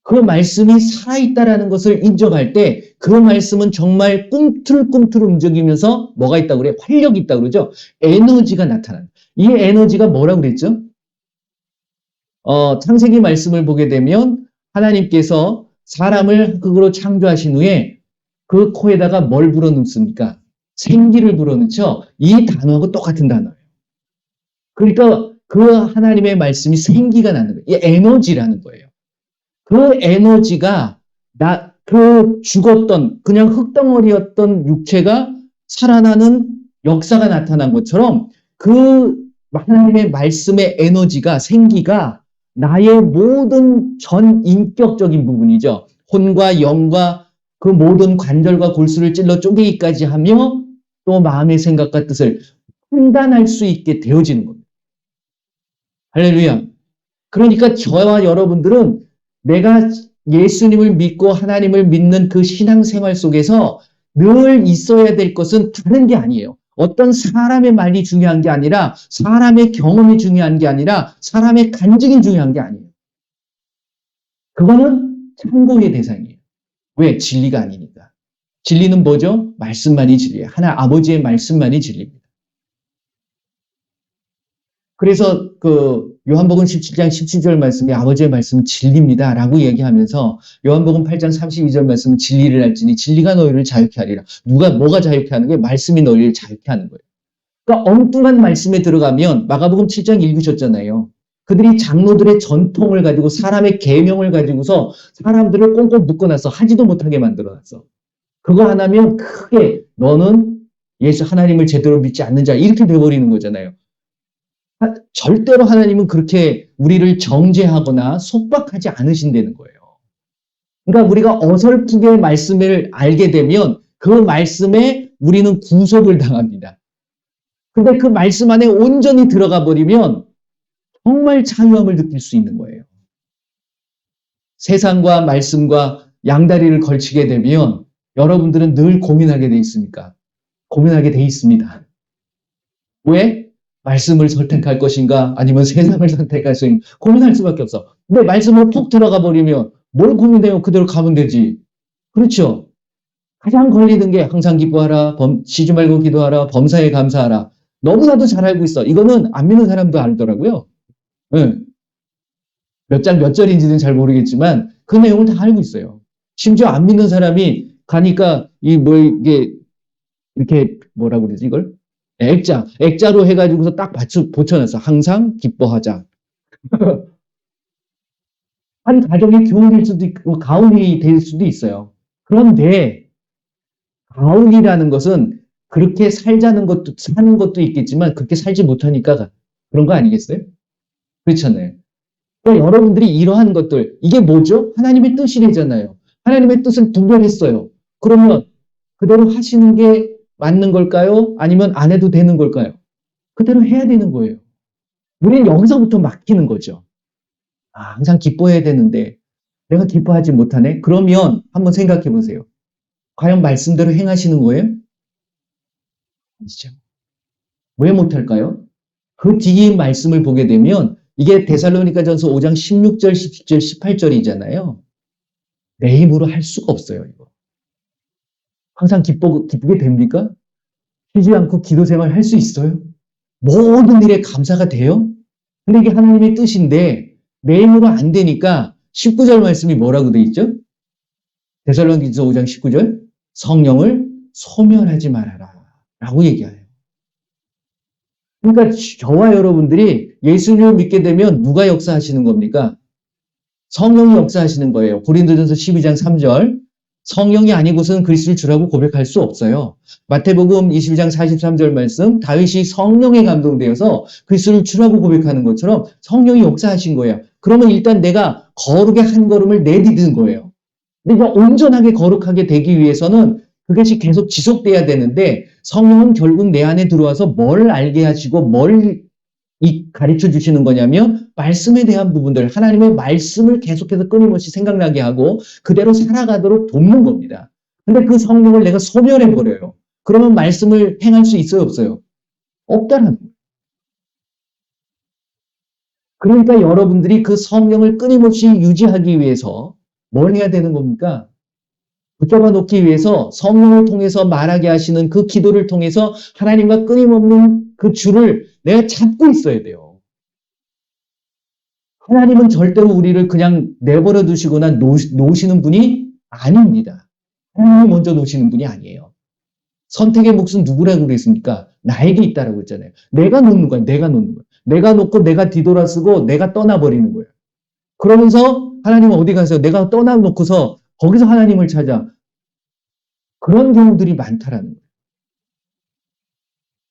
그 말씀이 살아있다라는 것을 인정할 때 그 말씀은 정말 꿈틀꿈틀 움직이면서 뭐가 있다고 그래요? 활력이 있다고 그러죠? 에너지가 나타나는. 이 에너지가 뭐라고 그랬죠? 창세기 말씀을 보게 되면 하나님께서 사람을 흙으로 창조하신 후에 그 코에다가 뭘 불어넣습니까? 생기를 불어넣죠? 이 단어하고 똑같은 단어예요. 그러니까 그 하나님의 말씀이 생기가 나는 거예요. 이 에너지라는 거예요. 그 에너지가 그 죽었던 그냥 흙덩어리였던 육체가 살아나는 역사가 나타난 것처럼 그 하나님의 말씀의 에너지가 생기가 나의 모든 전 인격적인 부분이죠. 혼과 영과 그 모든 관절과 골수를 찔러 쪼개기까지 하며 또 마음의 생각과 뜻을 판단할 수 있게 되어지는 겁니다. 할렐루야. 그러니까 저와 여러분들은 내가 예수님을 믿고 하나님을 믿는 그 신앙생활 속에서 늘 있어야 될 것은 다른 게 아니에요. 어떤 사람의 말이 중요한 게 아니라 사람의 경험이 중요한 게 아니라 사람의 간증이 중요한 게 아니에요. 그거는 참고의 대상이에요. 왜? 진리가 아니니까. 진리는 뭐죠? 말씀만이 진리예요. 하나 아버지의 말씀만이 진리입니다. 그래서 요한복음 17장 17절 말씀이 아버지의 말씀은 진리입니다 라고 얘기하면서 요한복음 8장 32절 말씀은 진리를 알지니 진리가 너희를 자유케 하리라. 뭐가 자유케 하는 거예요? 말씀이 너희를 자유케 하는 거예요. 그러니까 엉뚱한 말씀에 들어가면 마가복음 7장 읽으셨잖아요. 그들이 장로들의 전통을 가지고 사람의 계명을 가지고서 사람들을 꽁꽁 묶어놨어. 하지도 못하게 만들어놨어. 그거 하나면 크게 너는 예수 하나님을 제대로 믿지 않는 자 이렇게 돼버리는 거잖아요. 절대로 하나님은 그렇게 우리를 정죄하거나 속박하지 않으신다는 거예요. 그러니까 우리가 어설프게 말씀을 알게 되면 그 말씀에 우리는 구속을 당합니다. 근데 그 말씀 안에 온전히 들어가 버리면 정말 자유함을 느낄 수 있는 거예요. 세상과 말씀과 양다리를 걸치게 되면 여러분들은 늘 고민하게 돼 있습니까? 고민하게 돼 있습니다. 왜? 말씀을 선택할 것인가? 아니면 세상을 선택할 것인가? 고민할 수밖에 없어. 근데 말씀으로 푹 들어가 버리면 뭘 고민해요? 그대로 가면 되지. 그렇죠? 가장 걸리는 게 항상 기뻐하라, 쉬지 말고 기도하라, 범사에 감사하라. 너무나도 잘 알고 있어. 이거는 안 믿는 사람도 알더라고요. 네. 몇 장 몇 절인지는 잘 모르겠지만 그 내용을 다 알고 있어요. 심지어 안 믿는 사람이 가니까 이게 이렇게 뭐라고 그러지 이걸? 액자로 해가지고서 딱 붙여놨어. 항상 기뻐하자. 한 가정의 교훈일 수도 있고 가훈이 될 수도 있어요. 그런데 가훈이라는 것은 그렇게 사는 것도 있겠지만 그렇게 살지 못하니까 그런 거 아니겠어요? 그렇잖아요. 그러니까 여러분들이 이러한 것들 이게 뭐죠? 하나님의 뜻이래잖아요. 하나님의 뜻을 분별했어요. 그러면 그대로 하시는 게 맞는 걸까요? 아니면 안 해도 되는 걸까요? 그대로 해야 되는 거예요. 우리는 여기서부터 막히는 거죠. 항상 기뻐해야 되는데 내가 기뻐하지 못하네? 그러면 한번 생각해 보세요. 과연 말씀대로 행하시는 거예요? 아니죠. 왜 못할까요? 그 뒤에 말씀을 보게 되면 이게 데살로니가전서 5장 16절, 17절, 18절이잖아요. 내 힘으로 할 수가 없어요. 이거. 항상 기쁘게 됩니까? 쉬지 않고 기도 생활 할 수 있어요? 모든 일에 감사가 돼요? 근데 이게 하나님의 뜻인데 내 힘으로 안 되니까 19절 말씀이 뭐라고 돼 있죠? 데살로니가전서 5장 19절 성령을 소멸하지 말아라 라고 얘기해요. 그러니까 저와 여러분들이 예수님을 믿게 되면 누가 역사하시는 겁니까? 성령이 역사하시는 거예요. 고린도전서 12장 3절 성령이 아니고서는 그리스도를 주라고 고백할 수 없어요. 마태복음 22장 43절 말씀 다윗이 성령에 감동되어서 그리스도를 주라고 고백하는 것처럼 성령이 역사하신 거예요. 그러면 일단 내가 거룩의 한 걸음을 내디딘 거예요. 내가 온전하게 거룩하게 되기 위해서는 그것이 계속 지속돼야 되는데 성령은 결국 내 안에 들어와서 뭘 알게 하시고 뭘 가르쳐 주시는 거냐면 말씀에 대한 부분들, 하나님의 말씀을 계속해서 끊임없이 생각나게 하고 그대로 살아가도록 돕는 겁니다. 근데 그 성령을 내가 소멸해버려요. 그러면 말씀을 행할 수 있어요, 없어요? 없다는 거예요. 그러니까 여러분들이 그 성령을 끊임없이 유지하기 위해서 뭘 해야 되는 겁니까? 붙잡아 놓기 위해서 성령을 통해서 말하게 하시는 그 기도를 통해서 하나님과 끊임없는 그 줄을 내가 잡고 있어야 돼요. 하나님은 절대로 우리를 그냥 내버려 두시거나 놓으시는 분이 아닙니다. 하나님이 먼저 놓으시는 분이 아니에요. 선택의 몫은 누구라고 그랬습니까? 나에게 있다라고 했잖아요. 내가 놓는 거야. 내가 놓는 거야. 내가 놓고 내가 뒤돌아쓰고 내가 떠나버리는 거예요. 그러면서 하나님은 어디 가세요? 내가 떠나놓고서 거기서 하나님을 찾아. 그런 경우들이 많다라는 거예요.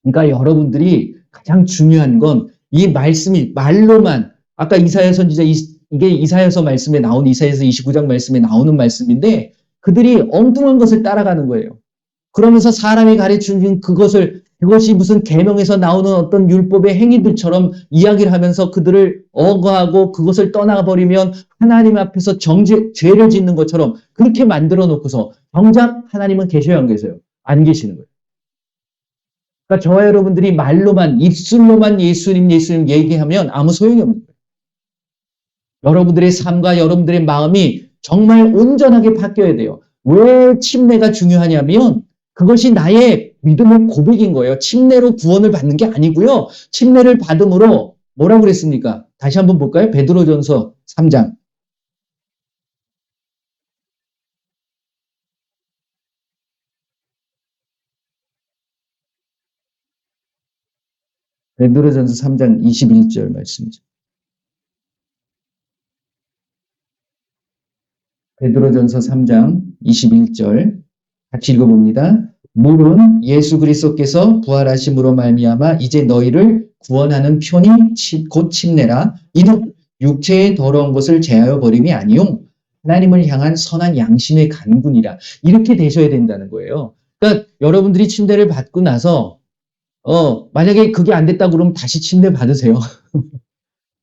그러니까 여러분들이 가장 중요한 건 이 말씀이 말로만 아까 이사야 선지자 이게 이사야서 말씀에 나온 이사야서 29장 말씀에 나오는 말씀인데 그들이 엉뚱한 것을 따라가는 거예요. 그러면서 사람이 가르쳐준 그것이 무슨 계명에서 나오는 어떤 율법의 행위들처럼 이야기를 하면서 그들을 억압하고 그것을 떠나버리면 하나님 앞에서 죄를 짓는 것처럼 그렇게 만들어 놓고서 정작 하나님은 계셔야 안 계세요? 안 계시는 거예요. 그러니까 저와 여러분들이 말로만 입술로만 예수님 얘기하면 아무 소용이 없는 거예요. 여러분들의 삶과 여러분들의 마음이 정말 온전하게 바뀌어야 돼요. 왜 침례가 중요하냐면 그것이 나의 믿음의 고백인 거예요. 침례로 구원을 받는 게 아니고요. 침례를 받음으로 뭐라고 그랬습니까? 다시 한번 볼까요? 베드로전서 3장. 베드로전서 3장 21절 말씀이죠. 베드로전서 3장 21절 같이 읽어봅니다. 물은 예수 그리스도께서 부활하심으로 말미암아 이제 너희를 구원하는 편이 곧 침례라. 이는 육체의 더러운 것을 제하여 버림이 아니요 하나님을 향한 선한 양심의 간군이라. 이렇게 되셔야 된다는 거예요. 그러니까 여러분들이 침례를 받고 나서 만약에 그게 안 됐다 그러면 다시 침례 받으세요.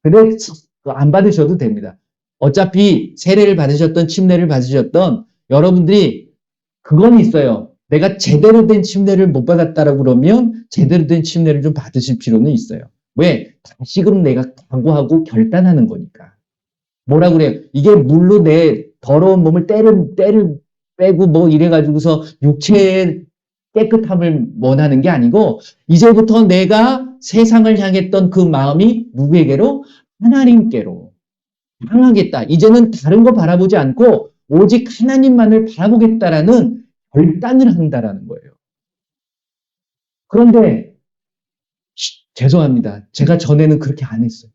근데 안 받으셔도 됩니다. 어차피 세례를 받으셨던 침례를 받으셨던 여러분들이 그건 있어요. 내가 제대로 된 침례를 못 받았다라고 그러면 제대로 된 침례를 좀 받으실 필요는 있어요. 왜? 다시금 내가 각오하고 결단하는 거니까. 뭐라 그래요? 이게 물로 내 더러운 몸을 때를 빼고 뭐 이래가지고서 육체의 깨끗함을 원하는 게 아니고 이제부터 내가 세상을 향했던 그 마음이 누구에게로? 하나님께로 향하겠다. 이제는 다른 거 바라보지 않고 오직 하나님만을 바라보겠다라는 결단을 한다라는 거예요. 그런데 죄송합니다. 제가 전에는 그렇게 안 했어요.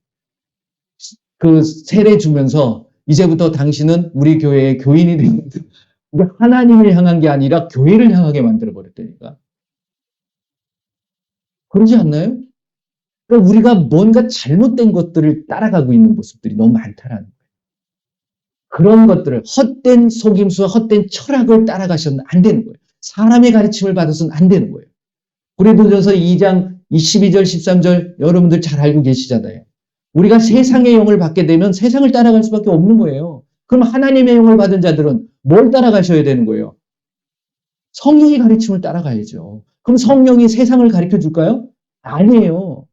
그 세례 주면서 이제부터 당신은 우리 교회의 교인이 됩니다. 하나님을 향한 게 아니라 교회를 향하게 만들어 버렸다니까. 그러지 않나요? 그러니까 우리가 뭔가 잘못된 것들을 따라가고 있는 모습들이 너무 많다라는 거예요. 그런 것들을 헛된 속임수와 헛된 철학을 따라가셔서는 안 되는 거예요. 사람의 가르침을 받아서는 안 되는 거예요. 고린도전서 2장 12절 13절 여러분들 잘 알고 계시잖아요. 우리가 세상의 영을 받게 되면 세상을 따라갈 수밖에 없는 거예요. 그럼 하나님의 영을 받은 자들은 뭘 따라가셔야 되는 거예요? 성령의 가르침을 따라가야죠. 그럼 성령이 세상을 가르쳐 줄까요? 아니에요.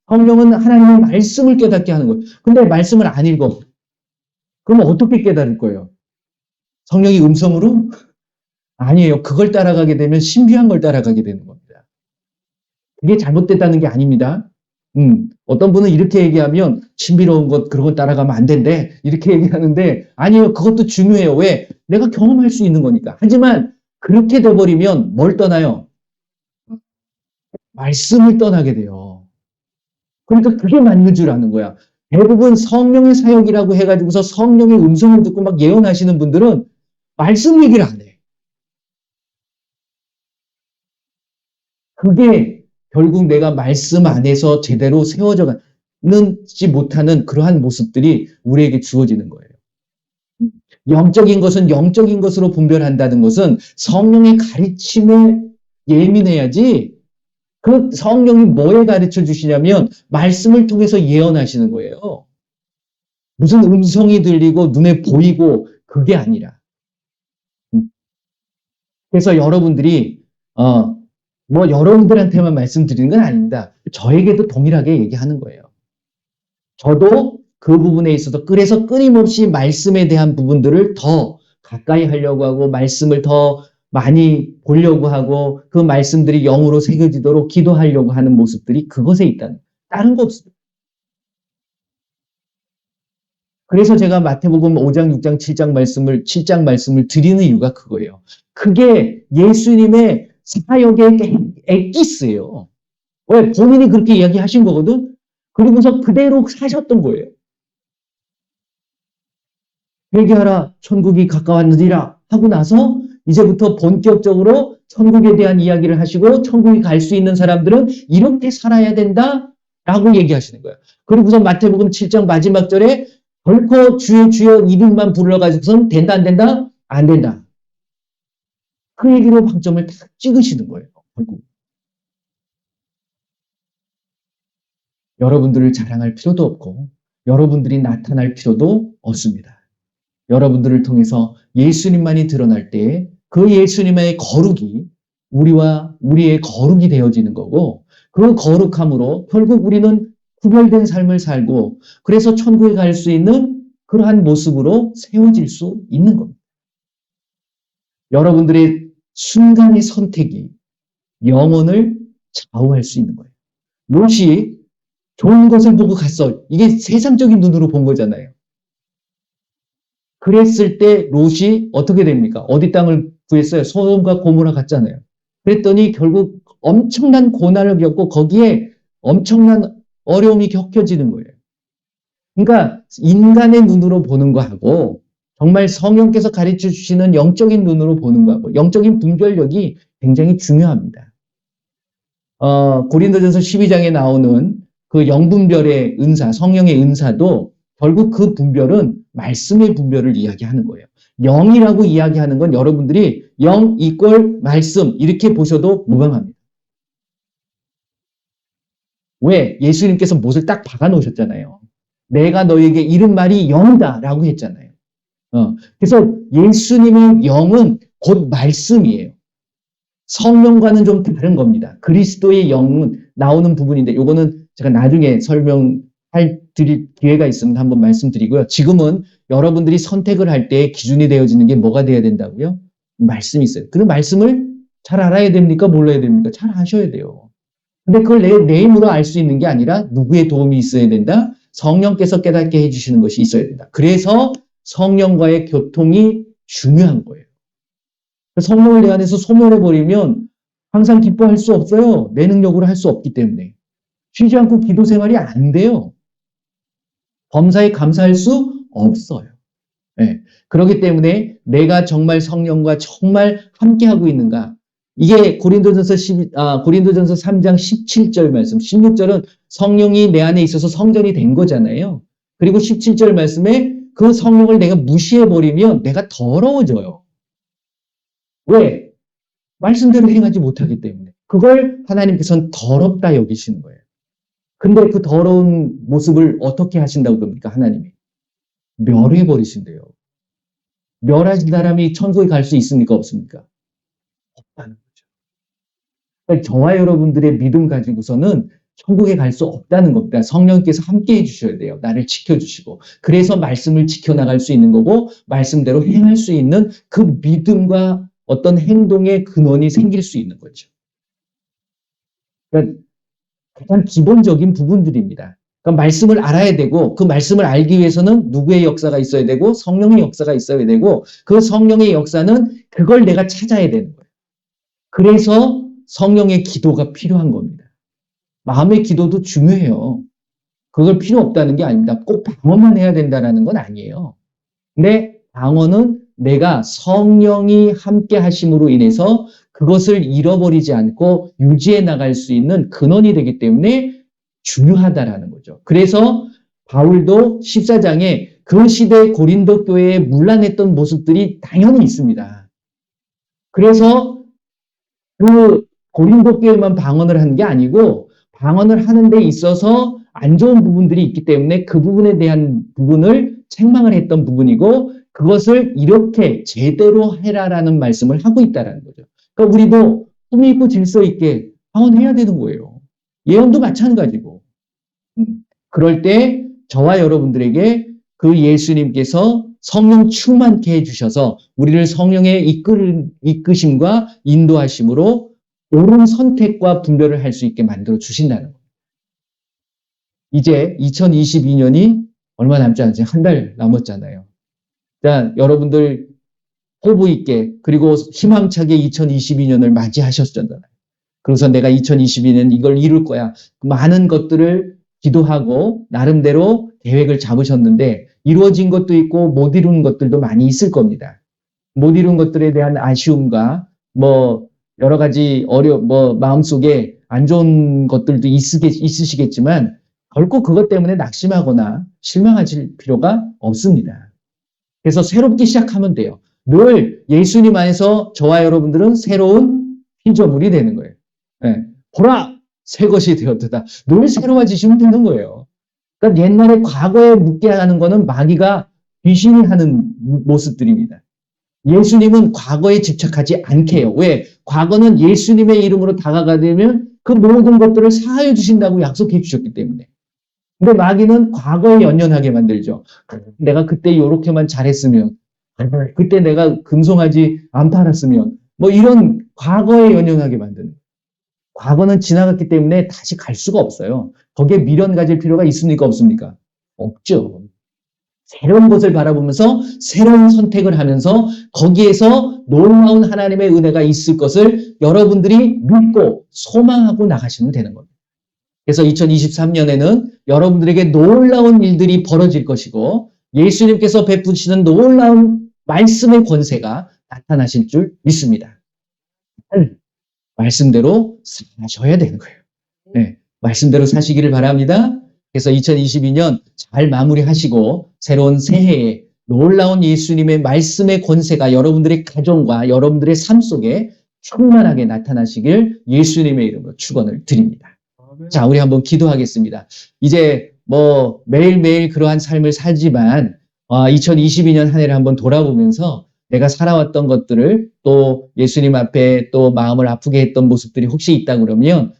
성령은 하나님의 말씀을 깨닫게 하는 거예요. 근데 말씀을 안 읽어. 그러면 어떻게 깨달을 거예요? 성령이 음성으로? 아니에요. 그걸 따라가게 되면 신비한 걸 따라가게 되는 겁니다. 그게 잘못됐다는 게 아닙니다. 어떤 분은 이렇게 얘기하면 신비로운 것 그런 거 따라가면 안 된대. 이렇게 얘기하는데 아니에요. 그것도 중요해요. 왜? 내가 경험할 수 있는 거니까. 하지만 그렇게 돼버리면 뭘 떠나요? 말씀을 떠나게 돼요. 그러니까 그게 맞는 줄 아는 거야. 대부분 성령의 사역이라고 해가지고서 성령의 음성을 듣고 막 예언하시는 분들은 말씀 얘기를 안 해. 그게 결국 내가 말씀 안에서 제대로 세워져 가는지 못하는 그러한 모습들이 우리에게 주어지는 거예요. 영적인 것은 영적인 것으로 분별한다는 것은 성령의 가르침에 예민해야지 그 성령이 뭐에 가르쳐 주시냐면 말씀을 통해서 예언하시는 거예요. 무슨 음성이 들리고 눈에 보이고 그게 아니라. 그래서 여러분들이 뭐 여러분들한테만 말씀드리는 건 아닙니다. 저에게도 동일하게 얘기하는 거예요. 저도 그 부분에 있어서 그래서 끊임없이 말씀에 대한 부분들을 더 가까이 하려고 하고 말씀을 더 많이 보려고 하고 그 말씀들이 영으로 새겨지도록 기도하려고 하는 모습들이 그것에 있다는 다른 거 없습니다. 그래서 제가 마태복음 5장, 6장, 7장 말씀을 드리는 이유가 그거예요. 그게 예수님의 사역의 엑기스예요. 왜? 본인이 그렇게 이야기하신 거거든? 그러면서 그대로 사셨던 거예요. 회개하라, 천국이 가까웠느니라 하고 나서 이제부터 본격적으로 천국에 대한 이야기를 하시고 천국에 갈 수 있는 사람들은 이렇게 살아야 된다라고 얘기하시는 거예요. 그리고서 마태복음 7장 마지막 절에 결코 주여 주여 이름만 불러가지고선 된다 안 된다? 안 된다. 그 얘기로 방점을 딱 찍으시는 거예요. 결국. 여러분들을 자랑할 필요도 없고 여러분들이 나타날 필요도 없습니다. 여러분들을 통해서 예수님만이 드러날 때 그 예수님의 거룩이 우리와 우리의 거룩이 되어지는 거고 그 거룩함으로 결국 우리는 구별된 삶을 살고 그래서 천국에 갈 수 있는 그러한 모습으로 세워질 수 있는 겁니다. 여러분들의 순간의 선택이 영혼을 좌우할 수 있는 거예요. 롯이 좋은 것을 보고 갔어. 이게 세상적인 눈으로 본 거잖아요. 그랬을 때 롯이 어떻게 됩니까? 어디 땅을 구했어요? 소돔과 고모라 갔잖아요. 그랬더니 결국 엄청난 고난을 겪고 거기에 엄청난 어려움이 겪혀지는 거예요. 그러니까 인간의 눈으로 보는 거하고 정말 성령께서 가르쳐 주시는 영적인 눈으로 보는 거하고 영적인 분별력이 굉장히 중요합니다. 고린도전서 12장에 나오는 그 영분별의 은사, 성령의 은사도 결국 그 분별은 말씀의 분별을 이야기하는 거예요. 영이라고 이야기하는 건 여러분들이 영 이꼴 말씀 이렇게 보셔도 무방합니다. 왜? 예수님께서 못을 딱 박아 놓으셨잖아요. 내가 너에게 이른 말이 영이다 라고 했잖아요. 그래서 예수님의 영은 곧 말씀이에요. 성령과는 좀 다른 겁니다. 그리스도의 영은 나오는 부분인데 요거는 제가 나중에 드릴 기회가 있으면 한번 말씀드리고요. 지금은 여러분들이 선택을 할 때 기준이 되어지는 게 뭐가 돼야 된다고요? 말씀이 있어요. 그 말씀을 잘 알아야 됩니까? 몰라야 됩니까? 잘 아셔야 돼요. 근데 그걸 내 힘으로 알 수 있는 게 아니라 누구의 도움이 있어야 된다? 성령께서 깨닫게 해주시는 것이 있어야 된다. 그래서 성령과의 교통이 중요한 거예요. 성령을 내 안에서 소멸해버리면 항상 기뻐할 수 없어요. 내 능력으로 할 수 없기 때문에. 쉬지 않고 기도 생활이 안 돼요. 범사에 감사할 수 없어요. 네. 그렇기 때문에 내가 정말 성령과 정말 함께하고 있는가. 이게 고린도전서 3장 17절 말씀, 16절은 성령이 내 안에 있어서 성전이 된 거잖아요. 그리고 17절 말씀에 그 성령을 내가 무시해버리면 내가 더러워져요. 왜? 말씀대로 행하지 못하기 때문에. 그걸 하나님께서는 더럽다 여기시는 거예요. 근데 그 더러운 모습을 어떻게 하신다고 그럽니까? 하나님이. 멸해버리신대요. 멸하신 사람이 천국에 갈 수 있습니까? 없습니까? 없다는 거죠. 그러니까 저와 여러분들의 믿음 가지고서는 천국에 갈 수 없다는 겁니다. 성령께서 함께 해주셔야 돼요. 나를 지켜주시고. 그래서 말씀을 지켜나갈 수 있는 거고 말씀대로 행할 수 있는 그 믿음과 어떤 행동의 근원이 생길 수 있는 거죠. 그러니까 가장 기본적인 부분들입니다. 그러니까 말씀을 알아야 되고 그 말씀을 알기 위해서는 누구의 역사가 있어야 되고 성령의 역사가 있어야 되고 그 성령의 역사는 그걸 내가 찾아야 되는 거예요. 그래서 성령의 기도가 필요한 겁니다. 마음의 기도도 중요해요. 그걸 필요 없다는 게 아닙니다. 꼭 방언만 해야 된다는 건 아니에요. 근데 방언은 내가 성령이 함께 하심으로 인해서 그것을 잃어버리지 않고 유지해 나갈 수 있는 근원이 되기 때문에 중요하다라는 거죠. 그래서 바울도 14장에 그 시대 고린도 교회에 문란했던 모습들이 당연히 있습니다. 그래서 그 고린도 교회만 방언을 한 게 아니고 방언을 하는 데 있어서 안 좋은 부분들이 있기 때문에 그 부분에 대한 부분을 책망을 했던 부분이고 그것을 이렇게 제대로 해라라는 말씀을 하고 있다는 거죠. 그러니까 우리도 품위 있고 질서 있게 방언해야 되는 거예요. 예언도 마찬가지고. 그럴 때 저와 여러분들에게 그 예수님께서 성령 충만케 해주셔서 우리를 성령의 이끄심과 인도하심으로 옳은 선택과 분별을 할 수 있게 만들어 주신다는 거예요. 이제 2022년이 얼마 남지 않지 한 달 남았잖아요. 자, 여러분들 호부 있게 그리고 희망차게 2022년을 맞이하셨잖아요. 그래서 내가 2022년 이걸 이룰 거야. 많은 것들을 기도하고 나름대로 계획을 잡으셨는데 이루어진 것도 있고 못 이룬 것들도 많이 있을 겁니다. 못 이룬 것들에 대한 아쉬움과 여러 가지 마음속에 안 좋은 것들도 있으시겠지만 결코 그것 때문에 낙심하거나 실망하실 필요가 없습니다. 그래서 새롭게 시작하면 돼요. 늘 예수님 안에서 저와 여러분들은 새로운 피조물이 되는 거예요. 네. 보라! 새 것이 되었다. 늘 새로워지시면 되는 거예요. 그러니까 옛날에 과거에 묻게 하는 거는 마귀가 귀신이 하는 모습들입니다. 예수님은 과거에 집착하지 않게 해요. 왜? 과거는 예수님의 이름으로 다가가려면 그 모든 것들을 사하여 주신다고 약속해 주셨기 때문에. 근데 마귀는 과거에 연연하게 만들죠. 내가 그때 요렇게만 잘했으면, 그때 내가 금송아지 안 팔았으면, 이런 과거에 연연하게 만드는. 과거는 지나갔기 때문에 다시 갈 수가 없어요. 거기에 미련 가질 필요가 있습니까? 없습니까? 없죠. 새로운 것을 바라보면서 새로운 선택을 하면서 거기에서 놀라운 하나님의 은혜가 있을 것을 여러분들이 믿고 소망하고 나가시면 되는 겁니다. 그래서 2023년에는 여러분들에게 놀라운 일들이 벌어질 것이고 예수님께서 베푸시는 놀라운 말씀의 권세가 나타나실 줄 믿습니다. 말씀대로 사셔야 되는 거예요. 네, 말씀대로 사시기를 바랍니다. 그래서 2022년 잘 마무리하시고 새로운 새해에 놀라운 예수님의 말씀의 권세가 여러분들의 가정과 여러분들의 삶 속에 충만하게 나타나시길 예수님의 이름으로 축원을 드립니다. 자, 우리 한번 기도하겠습니다. 이제 뭐 매일매일 그러한 삶을 살지만 2022년 한 해를 한번 돌아보면서 내가 살아왔던 것들을 또 예수님 앞에 또 마음을 아프게 했던 모습들이 혹시 있다 그러면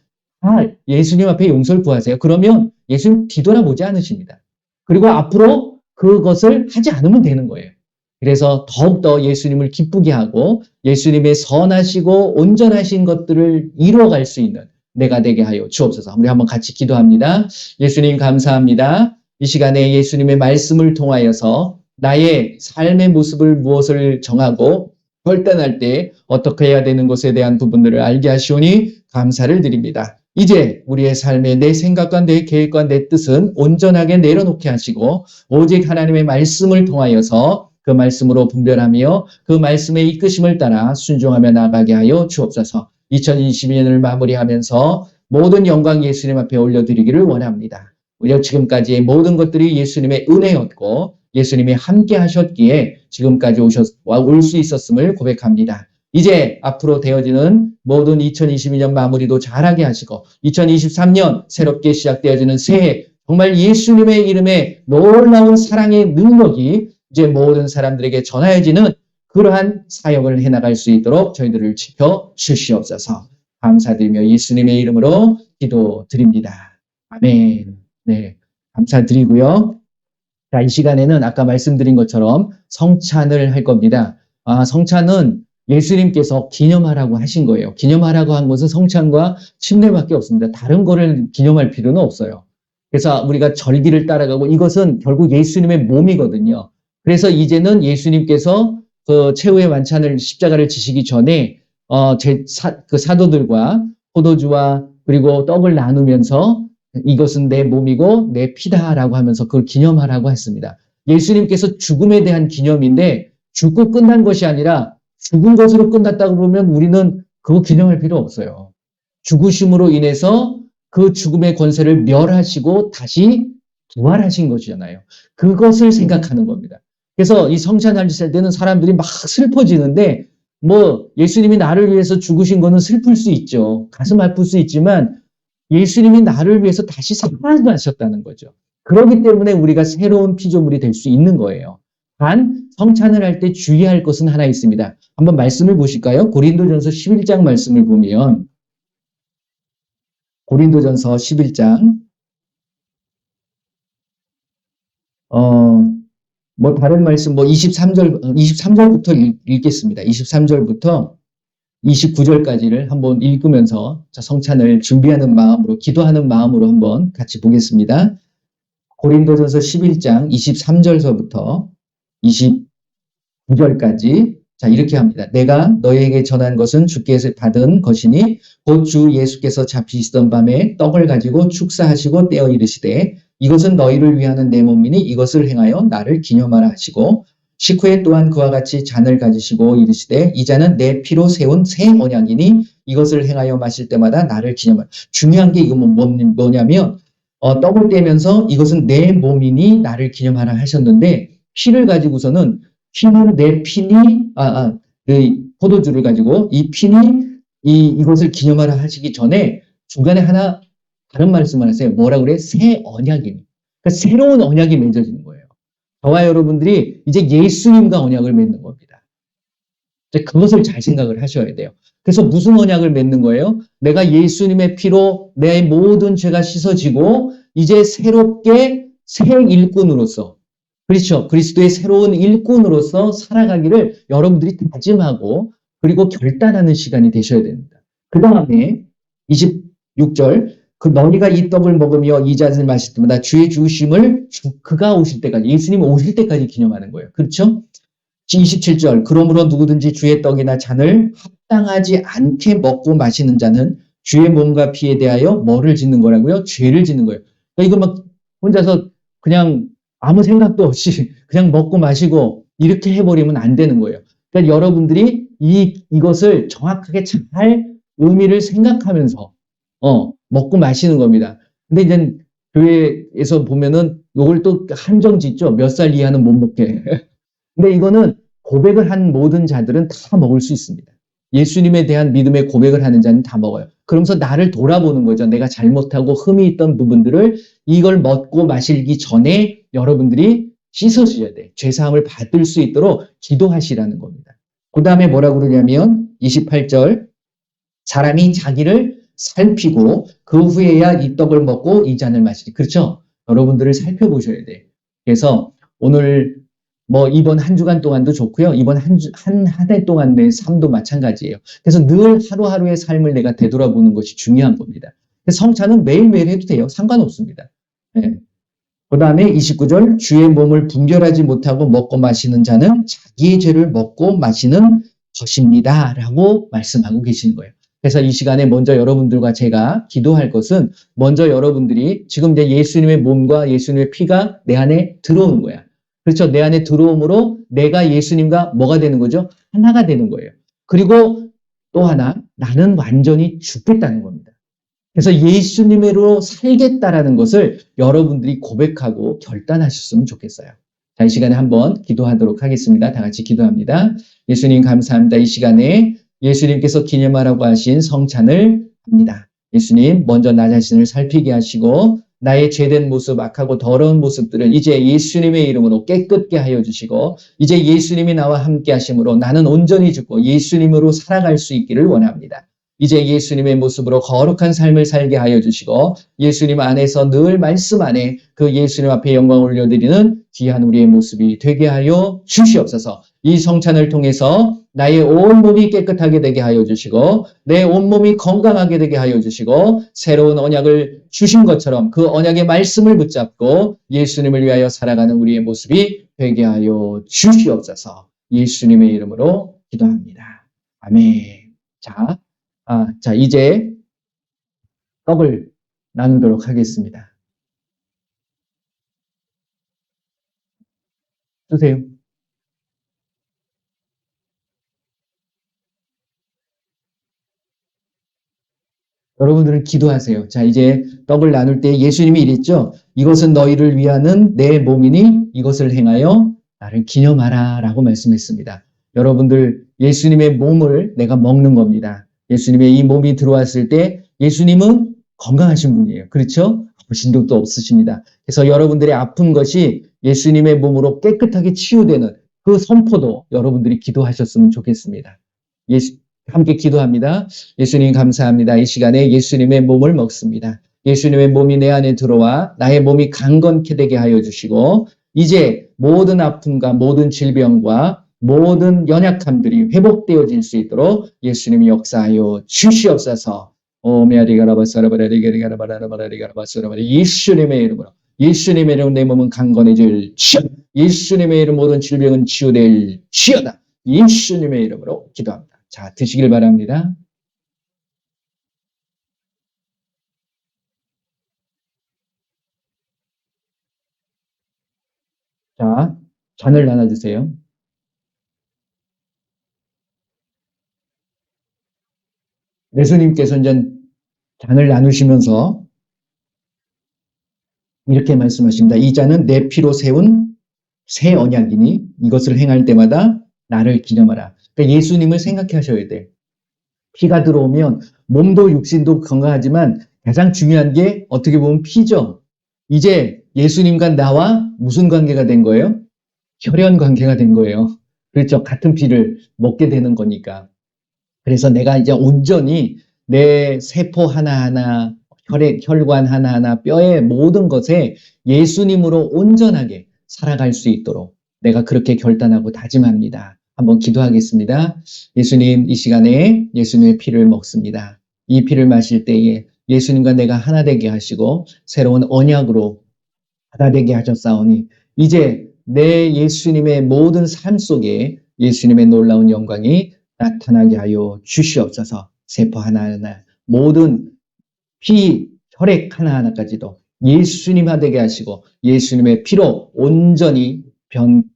예수님 앞에 용서를 구하세요. 그러면 예수님 뒤돌아보지 않으십니다. 그리고 앞으로 그것을 하지 않으면 되는 거예요. 그래서 더욱더 예수님을 기쁘게 하고 예수님의 선하시고 온전하신 것들을 이루어갈 수 있는 내가 되게 하여 주옵소서. 우리 한번 같이 기도합니다. 예수님 감사합니다. 이 시간에 예수님의 말씀을 통하여서 나의 삶의 모습을 무엇을 정하고 결단할 때 어떻게 해야 되는 것에 대한 부분들을 알게 하시오니 감사를 드립니다. 이제 우리의 삶에 내 생각과 내 계획과 내 뜻은 온전하게 내려놓게 하시고 오직 하나님의 말씀을 통하여서 그 말씀으로 분별하며 그 말씀의 이끄심을 따라 순종하며 나가게 하여 주옵소서. 2022년을 마무리하면서 모든 영광 예수님 앞에 올려드리기를 원합니다. 우리가 지금까지의 모든 것들이 예수님의 은혜였고 예수님이 함께 하셨기에 지금까지 올 수 있었음을 고백합니다. 이제 앞으로 되어지는 모든 2022년 마무리도 잘하게 하시고 2023년 새롭게 시작되어지는 새해 정말 예수님의 이름에 놀라운 사랑의 능력이 이제 모든 사람들에게 전하여지는 그러한 사역을 해나갈 수 있도록 저희들을 지켜 주시옵소서. 감사드리며 예수님의 이름으로 기도드립니다. 아멘. 네, 감사드리고요. 자, 이 시간에는 아까 말씀드린 것처럼 성찬을 할 겁니다. 성찬은 예수님께서 기념하라고 하신 거예요. 기념하라고 한 것은 성찬과 침례밖에 없습니다. 다른 거를 기념할 필요는 없어요. 그래서 우리가 절기를 따라가고 이것은 결국 예수님의 몸이거든요. 그래서 이제는 예수님께서 그 최후의 만찬을 십자가를 지시기 전에 그 사도들과 포도주와 그리고 떡을 나누면서 이것은 내 몸이고 내 피다라고 하면서 그걸 기념하라고 했습니다. 예수님께서 죽음에 대한 기념인데 죽고 끝난 것이 아니라 죽은 것으로 끝났다고 보면 우리는 그거 기념할 필요 없어요. 죽으심으로 인해서 그 죽음의 권세를 멸하시고 다시 부활하신 것이잖아요. 그것을 생각하는 겁니다. 그래서 이 성찬하실 때는 사람들이 막 슬퍼지는데 뭐 예수님이 나를 위해서 죽으신 거는 슬플 수 있죠. 가슴 아플 수 있지만 예수님이 나를 위해서 다시 살아나셨다는 거죠. 그렇기 때문에 우리가 새로운 피조물이 될 수 있는 거예요. 단 성찬을 할 때 주의할 것은 하나 있습니다. 한번 말씀을 보실까요? 고린도전서 11장 말씀을 보면 고린도전서 11장 뭐 다른 말씀 23절부터 읽겠습니다. 23절부터 29절까지를 한번 읽으면서 성찬을 준비하는 마음으로 기도하는 마음으로 한번 같이 보겠습니다. 고린도전서 11장 23절서부터 29절까지 자 이렇게 합니다. 내가 너희에게 전한 것은 주께서 받은 것이니 곧 주 예수께서 잡히시던 밤에 떡을 가지고 축사하시고 떼어 이르시되 이것은 너희를 위하는 내 몸이니 이것을 행하여 나를 기념하라 하시고 식후에 또한 그와 같이 잔을 가지시고 이르시되 이 잔은 내 피로 세운 새 언약이니 이것을 행하여 마실 때마다 나를 기념하라. 중요한 게 이거 뭐냐면 떡을 떼면서 이것은 내 몸이니 나를 기념하라 하셨는데 피를 가지고서는 피는 내 피니 그 포도주를 가지고 이 피니 이것을 기념하라 하시기 전에 중간에 하나 다른 말씀을 하세요. 뭐라 그래? 새 언약이니. 그러니까 새로운 언약이 맺어지는 거예요. 저와 여러분들이 이제 예수님과 언약을 맺는 겁니다. 이제 그것을 잘 생각을 하셔야 돼요. 그래서 무슨 언약을 맺는 거예요? 내가 예수님의 피로 내 모든 죄가 씻어지고 이제 새롭게 새 일꾼으로서 그렇죠. 그리스도의 새로운 일꾼으로서 살아가기를 여러분들이 다짐하고 그리고 결단하는 시간이 되셔야 됩니다. 그 다음에 26절. 그 너희가 이 떡을 먹으며 이 잔을 마실 때마다 주의 죽으심을 그가 오실 때까지, 예수님 오실 때까지 기념하는 거예요. 그렇죠? 27절. 그러므로 누구든지 주의 떡이나 잔을 합당하지 않게 먹고 마시는 자는 주의 몸과 피에 대하여 뭐를 짓는 거라고요? 죄를 짓는 거예요. 그러니까 이걸 막 혼자서 그냥 아무 생각도 없이 그냥 먹고 마시고 이렇게 해버리면 안 되는 거예요. 그러니까 여러분들이 이것을 정확하게 잘 의미를 생각하면서 먹고 마시는 겁니다. 근데 이제 교회에서 보면은 요걸 또 한정 짓죠. 몇 살 이하는 못 먹게. 근데 이거는 고백을 한 모든 자들은 다 먹을 수 있습니다. 예수님에 대한 믿음의 고백을 하는 자는 다 먹어요. 그러면서 나를 돌아보는 거죠. 내가 잘못하고 흠이 있던 부분들을 이걸 먹고 마시기 전에 여러분들이 씻어주셔야 돼. 죄사함을 받을 수 있도록 기도하시라는 겁니다. 그 다음에 뭐라고 그러냐면 28절. 사람이 자기를 살피고 그 후에야 이 떡을 먹고 이 잔을 마시리. 그렇죠? 여러분들을 살펴보셔야 돼. 그래서 오늘 뭐 이번 한 주간 동안도 좋고요. 이번 한 해 동안 내 삶도 마찬가지예요. 그래서 늘 하루하루의 삶을 내가 되돌아보는 것이 중요한 겁니다. 성찬은 매일매일 해도 돼요. 상관없습니다. 네. 그 다음에 29절. 주의 몸을 분별하지 못하고 먹고 마시는 자는 자기의 죄를 먹고 마시는 것입니다. 라고 말씀하고 계시는 거예요. 그래서 이 시간에 먼저 여러분들과 제가 기도할 것은 먼저 여러분들이 지금 이제 예수님의 몸과 예수님의 피가 내 안에 들어오는 거야. 그렇죠. 내 안에 들어옴으로 내가 예수님과 뭐가 되는 거죠? 하나가 되는 거예요. 그리고 또 하나, 나는 완전히 죽겠다는 겁니다. 그래서 예수님으로 살겠다라는 것을 여러분들이 고백하고 결단하셨으면 좋겠어요. 자, 이 시간에 한번 기도하도록 하겠습니다. 다 같이 기도합니다. 예수님 감사합니다. 이 시간에 예수님께서 기념하라고 하신 성찬을 합니다. 예수님, 먼저 나 자신을 살피게 하시고 나의 죄된 모습, 악하고 더러운 모습들을 이제 예수님의 이름으로 깨끗게 하여 주시고 이제 예수님이 나와 함께 하심으로 나는 온전히 죽고 예수님으로 살아갈 수 있기를 원합니다. 이제 예수님의 모습으로 거룩한 삶을 살게 하여 주시고 예수님 안에서 늘 말씀 안에 그 예수님 앞에 영광을 올려드리는 귀한 우리의 모습이 되게 하여 주시옵소서. 이 성찬을 통해서 나의 온몸이 깨끗하게 되게 하여 주시고 내 온몸이 건강하게 되게 하여 주시고 새로운 언약을 주신 것처럼 그 언약의 말씀을 붙잡고 예수님을 위하여 살아가는 우리의 모습이 되게 하여 주시옵소서. 예수님의 이름으로 기도합니다. 아멘. 자, 이제 떡을 나누도록 하겠습니다. 주세요. 여러분들은 기도하세요. 자, 이제 떡을 나눌 때 예수님이 이랬죠. 이것은 너희를 위하는 내 몸이니 이것을 행하여 나를 기념하라 라고 말씀했습니다. 여러분들 예수님의 몸을 내가 먹는 겁니다. 예수님의 이 몸이 들어왔을 때 예수님은 건강하신 분이에요. 그렇죠? 아프신 적도 없으십니다. 그래서 여러분들의 아픈 것이 예수님의 몸으로 깨끗하게 치유되는 그 선포도 여러분들이 기도하셨으면 좋겠습니다. 함께 기도합니다. 예수님 감사합니다. 이 시간에 예수님의 몸을 먹습니다. 예수님의 몸이 내 안에 들어와 나의 몸이 강건케 되게 하여 주시고 이제 모든 아픔과 모든 질병과 모든 연약함들이 회복되어질 수 있도록 예수님이 역사하여 주시옵소서. 예수님의 이름으로 예수님의 이름으로 내 몸은 강건해질 치여 예수님의 이름 모든 질병은 치유될 치여다. 예수님의 이름으로 기도합니다. 자, 드시길 바랍니다. 자, 잔을 나눠주세요. 예수님께서 이제 잔을 나누시면서 이렇게 말씀하십니다. 이 잔은 내 피로 세운 새 언약이니 이것을 행할 때마다 나를 기념하라. 그러니까 예수님을 생각해 하셔야 돼. 피가 들어오면 몸도 육신도 건강하지만 가장 중요한 게 어떻게 보면 피죠. 이제 예수님과 나와 무슨 관계가 된 거예요? 혈연 관계가 된 거예요. 그렇죠. 같은 피를 먹게 되는 거니까. 그래서 내가 이제 온전히 내 세포 하나하나, 혈관 하나하나, 뼈의 모든 것에 예수님으로 온전하게 살아갈 수 있도록 내가 그렇게 결단하고 다짐합니다. 한번 기도하겠습니다. 예수님, 이 시간에 예수님의 피를 먹습니다. 이 피를 마실 때에 예수님과 내가 하나 되게 하시고 새로운 언약으로 하나 되게 하셨사오니 이제 내 예수님의 모든 삶 속에 예수님의 놀라운 영광이 나타나게 하여 주시옵소서. 세포 하나하나 모든 피, 혈액 하나하나까지도 예수님화 되게 하시고 예수님의 피로 온전히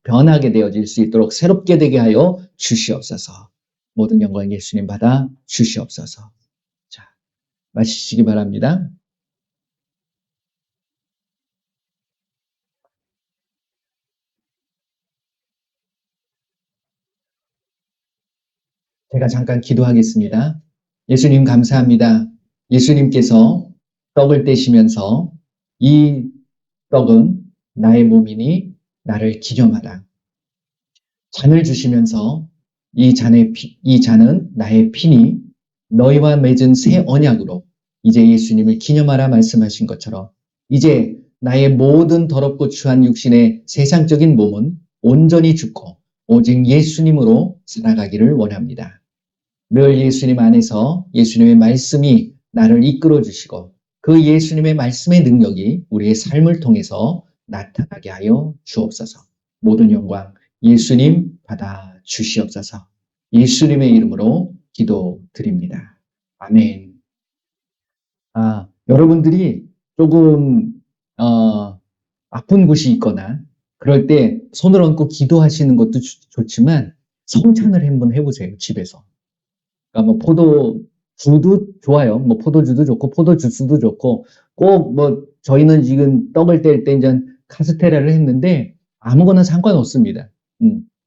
변하게 되어질 수 있도록 새롭게 되게 하여 주시옵소서. 모든 영광 예수님 받아 주시옵소서. 자, 마시기 바랍니다. 제가 잠깐 기도하겠습니다. 예수님 감사합니다. 예수님께서 떡을 떼시면서 이 떡은 나의 몸이니 나를 기념하라. 잔을 주시면서 이 잔은 나의 피니 너희와 맺은 새 언약으로 이제 예수님을 기념하라 말씀하신 것처럼 이제 나의 모든 더럽고 추한 육신의 세상적인 몸은 온전히 죽고 오직 예수님으로 살아가기를 원합니다. 늘 예수님 안에서 예수님의 말씀이 나를 이끌어 주시고 그 예수님의 말씀의 능력이 우리의 삶을 통해서 나타나게 하여 주옵소서. 모든 영광 예수님 받아 주시옵소서. 예수님의 이름으로 기도드립니다. 아멘. 여러분들이 조금 아픈 곳이 있거나 그럴 때 손을 얹고 기도하시는 것도 좋지만 성찬을 한번 해보세요. 집에서. 그러니까 뭐 포도주도 좋아요. 뭐 포도주도 좋고 포도주스도 좋고 꼭 뭐 저희는 지금 떡을 뗄 때 이제 카스테라를 했는데 아무거나 상관없습니다.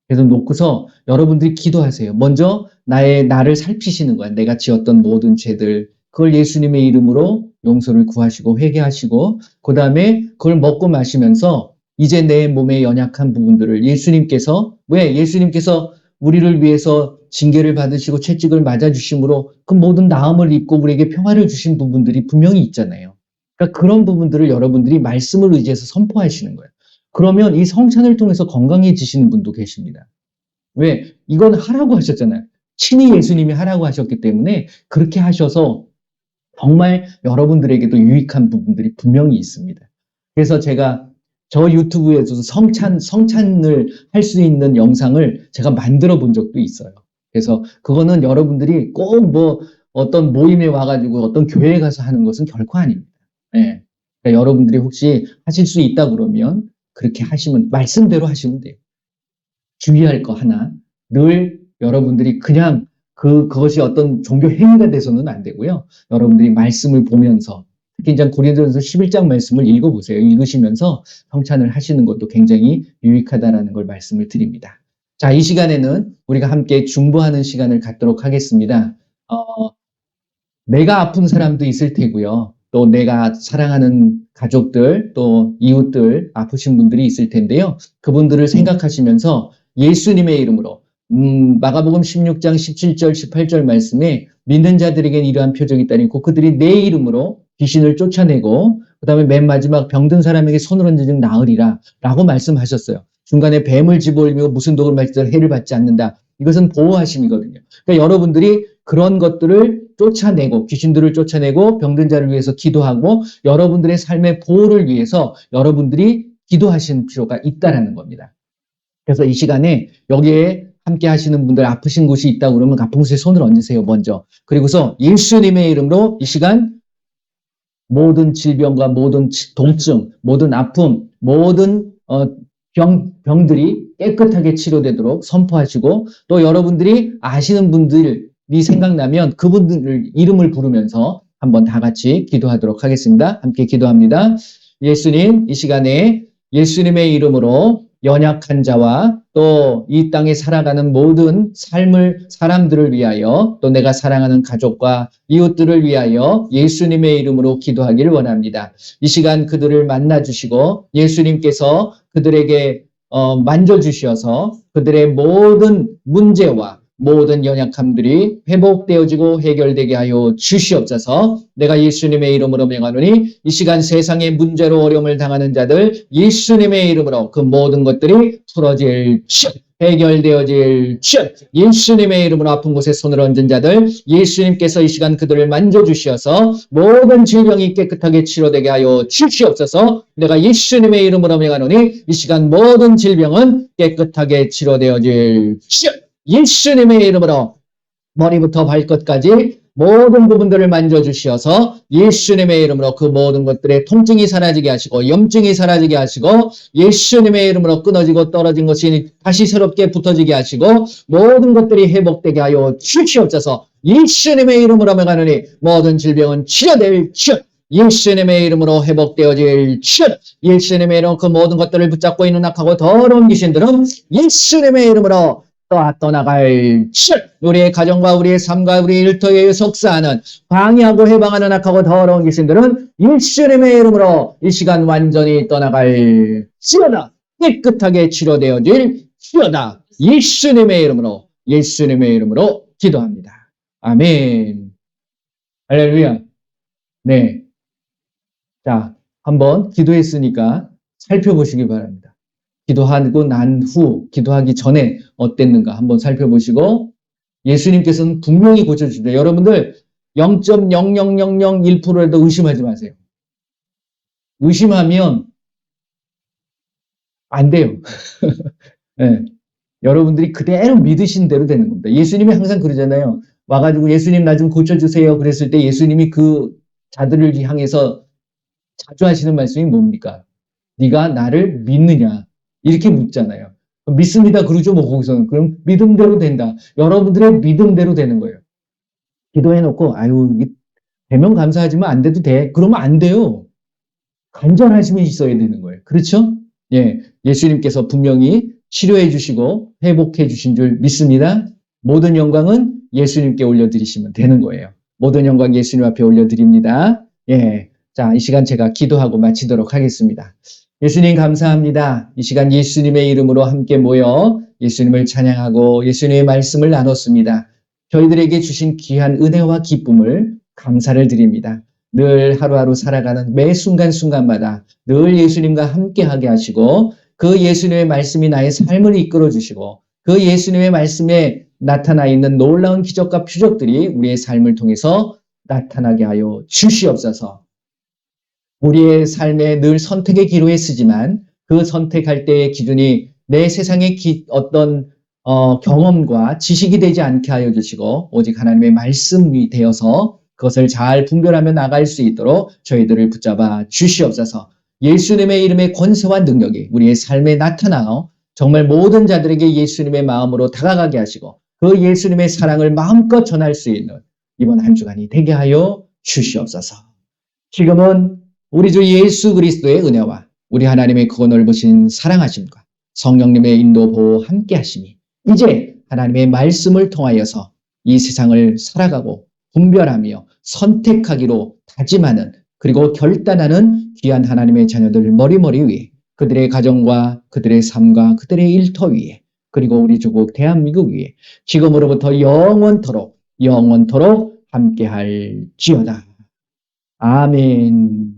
그래서 놓고서 여러분들이 기도하세요. 먼저 나를 살피시는 거야. 내가 지었던 모든 죄들 그걸 예수님의 이름으로 용서를 구하시고 회개하시고 그 다음에 그걸 먹고 마시면서 이제 내 몸의 연약한 부분들을 예수님께서 우리를 위해서 징계를 받으시고 채찍을 맞아주심으로 그 모든 나음을 입고 우리에게 평화를 주신 부분들이 분명히 있잖아요. 그러니까 그런 부분들을 여러분들이 말씀을 의지해서 선포하시는 거예요. 그러면 이 성찬을 통해서 건강해지시는 분도 계십니다. 왜? 이건 하라고 하셨잖아요. 친히 예수님이 하라고 하셨기 때문에 그렇게 하셔서 정말 여러분들에게도 유익한 부분들이 분명히 있습니다. 그래서 제가 저 유튜브에서도 성찬을 할 수 있는 영상을 제가 만들어 본 적도 있어요. 그래서 그거는 여러분들이 꼭 뭐 어떤 모임에 와가지고 어떤 교회에 가서 하는 것은 결코 아닙니다. 네. 그러니까 여러분들이 혹시 하실 수 있다 그러면 그렇게 하시면, 말씀대로 하시면 돼요. 주의할 거 하나, 늘 여러분들이 그냥 그것이 어떤 종교 행위가 돼서는 안 되고요. 여러분들이 말씀을 보면서 특히 이제 고린도전서 11장 말씀을 읽어보세요. 읽으시면서 성찬을 하시는 것도 굉장히 유익하다라는 걸 말씀을 드립니다. 자, 이 시간에는 우리가 함께 중보하는 시간을 갖도록 하겠습니다. 내가 아픈 사람도 있을 테고요. 또 내가 사랑하는 가족들, 또 이웃들, 아프신 분들이 있을 텐데요. 그분들을 생각하시면서 예수님의 이름으로 마가복음 16장 17절, 18절 말씀에 믿는 자들에겐 이러한 표적이 있다니 곧 그들이 내 이름으로 귀신을 쫓아내고 그 다음에 맨 마지막 병든 사람에게 손을 얹으면 나으리라 라고 말씀하셨어요. 중간에 뱀을 집어올리고 무슨 독을 마시더라도 해를 받지 않는다. 이것은 보호하심이거든요. 그러니까 여러분들이 그런 것들을 쫓아내고 귀신들을 쫓아내고 병든 자를 위해서 기도하고 여러분들의 삶의 보호를 위해서 여러분들이 기도하시는 필요가 있다라는 겁니다. 그래서 이 시간에 여기에 함께 하시는 분들 아프신 곳이 있다고 그러면 아픈 곳에 손을 얹으세요, 먼저. 그리고서 예수님의 이름으로 이 시간 모든 질병과 모든 통증, 모든 아픔, 모든 병들이 깨끗하게 치료되도록 선포하시고 또 여러분들이 아시는 분들이 생각나면 그분들 이름을 부르면서 한번 다 같이 기도하도록 하겠습니다. 함께 기도합니다. 예수님, 이 시간에 예수님의 이름으로 연약한 자와 또 이 땅에 살아가는 모든 사람들을 위하여 또 내가 사랑하는 가족과 이웃들을 위하여 예수님의 이름으로 기도하기를 원합니다. 이 시간 그들을 만나주시고 예수님께서 그들에게 만져주셔서 그들의 모든 문제와 모든 연약함들이 회복되어지고 해결되게 하여 주시옵소서. 내가 예수님의 이름으로 명하노니 이 시간 세상의 문제로 어려움을 당하는 자들 예수님의 이름으로 그 모든 것들이 풀어질지어다. 해결되어질지어다. 예수님의 이름으로 아픈 곳에 손을 얹은 자들, 예수님께서 이 시간 그들을 만져주시어서 모든 질병이 깨끗하게 치료되게 하여 주시옵소서. 내가 예수님의 이름으로 명하노니 이 시간 모든 질병은 깨끗하게 치료되어질지어다. 예수님의 이름으로 머리부터 발끝까지 모든 부분들을 만져주시어서 예수님의 이름으로 그 모든 것들의 통증이 사라지게 하시고 염증이 사라지게 하시고 예수님의 이름으로 끊어지고 떨어진 것이 다시 새롭게 붙어지게 하시고 모든 것들이 회복되게 하여 주시옵소서. 예수님의 이름으로 명하노니 모든 질병은 치료될지어다. 예수님의 이름으로 회복되어질지어다. 예수님의 이름으로 그 모든 것들을 붙잡고 있는 악하고 더러운 귀신들은 예수님의 이름으로 떠나갈지어다. 우리의 가정과 우리의 삶과 우리의 일터에 속사하는 방해하고 해방하는 악하고 더러운 귀신들은 예수님의 이름으로 이 시간 완전히 떠나갈지어다. 깨끗하게 치료되어질지어다. 예수님의 이름으로 기도합니다. 아멘. 할렐루야. 네. 자, 한번 기도했으니까 살펴보시기 바랍니다. 기도하고 난 후, 기도하기 전에 어땠는가 한번 살펴보시고 예수님께서는 분명히 고쳐주십니다. 여러분들 0.00001%라도 의심하지 마세요. 의심하면 안 돼요. 네. 여러분들이 그대로 믿으신 대로 되는 겁니다. 예수님이 항상 그러잖아요. 와가지고 예수님 나 좀 고쳐주세요. 그랬을 때 예수님이 그 자들을 향해서 자주 하시는 말씀이 뭡니까? 네가 나를 믿느냐? 이렇게 묻잖아요. 믿습니다. 그러죠. 뭐 거기서는. 그럼 믿음대로 된다. 여러분들의 믿음대로 되는 거예요. 기도해놓고 아유 되면 감사하지만 안 돼도 돼. 그러면 안 돼요. 간절하심이 있어야 되는 거예요. 그렇죠? 예, 예수님께서 분명히 치료해 주시고 회복해 주신 줄 믿습니다. 모든 영광은 예수님께 올려드리시면 되는 거예요. 모든 영광 예수님 앞에 올려드립니다. 예, 자, 이 시간 제가 기도하고 마치도록 하겠습니다. 예수님 감사합니다. 이 시간 예수님의 이름으로 함께 모여 예수님을 찬양하고 예수님의 말씀을 나눴습니다. 저희들에게 주신 귀한 은혜와 기쁨을 감사를 드립니다. 늘 하루하루 살아가는 매 순간순간마다 늘 예수님과 함께하게 하시고 그 예수님의 말씀이 나의 삶을 이끌어 주시고 그 예수님의 말씀에 나타나 있는 놀라운 기적과 표적들이 우리의 삶을 통해서 나타나게 하여 주시옵소서. 우리의 삶에 늘 선택의 기로에 쓰지만 그 선택할 때의 기준이 내 세상의 어떤 경험과 지식이 되지 않게 하여 주시고 오직 하나님의 말씀이 되어서 그것을 잘 분별하며 나갈 수 있도록 저희들을 붙잡아 주시옵소서. 예수님의 이름의 권세와 능력이 우리의 삶에 나타나어 정말 모든 자들에게 예수님의 마음으로 다가가게 하시고 그 예수님의 사랑을 마음껏 전할 수 있는 이번 한 주간이 되게 하여 주시옵소서. 지금은 우리 주 예수 그리스도의 은혜와 우리 하나님의 크고 넓으신 사랑하심과 성령님의 인도 보호 함께 하심이 이제 하나님의 말씀을 통하여서 이 세상을 살아가고 분별하며 선택하기로 다짐하는 그리고 결단하는 귀한 하나님의 자녀들 머리머리 위에 그들의 가정과 그들의 삶과 그들의 일터 위에 그리고 우리 조국 대한민국 위에 지금으로부터 영원토록 함께할지어다. 아멘.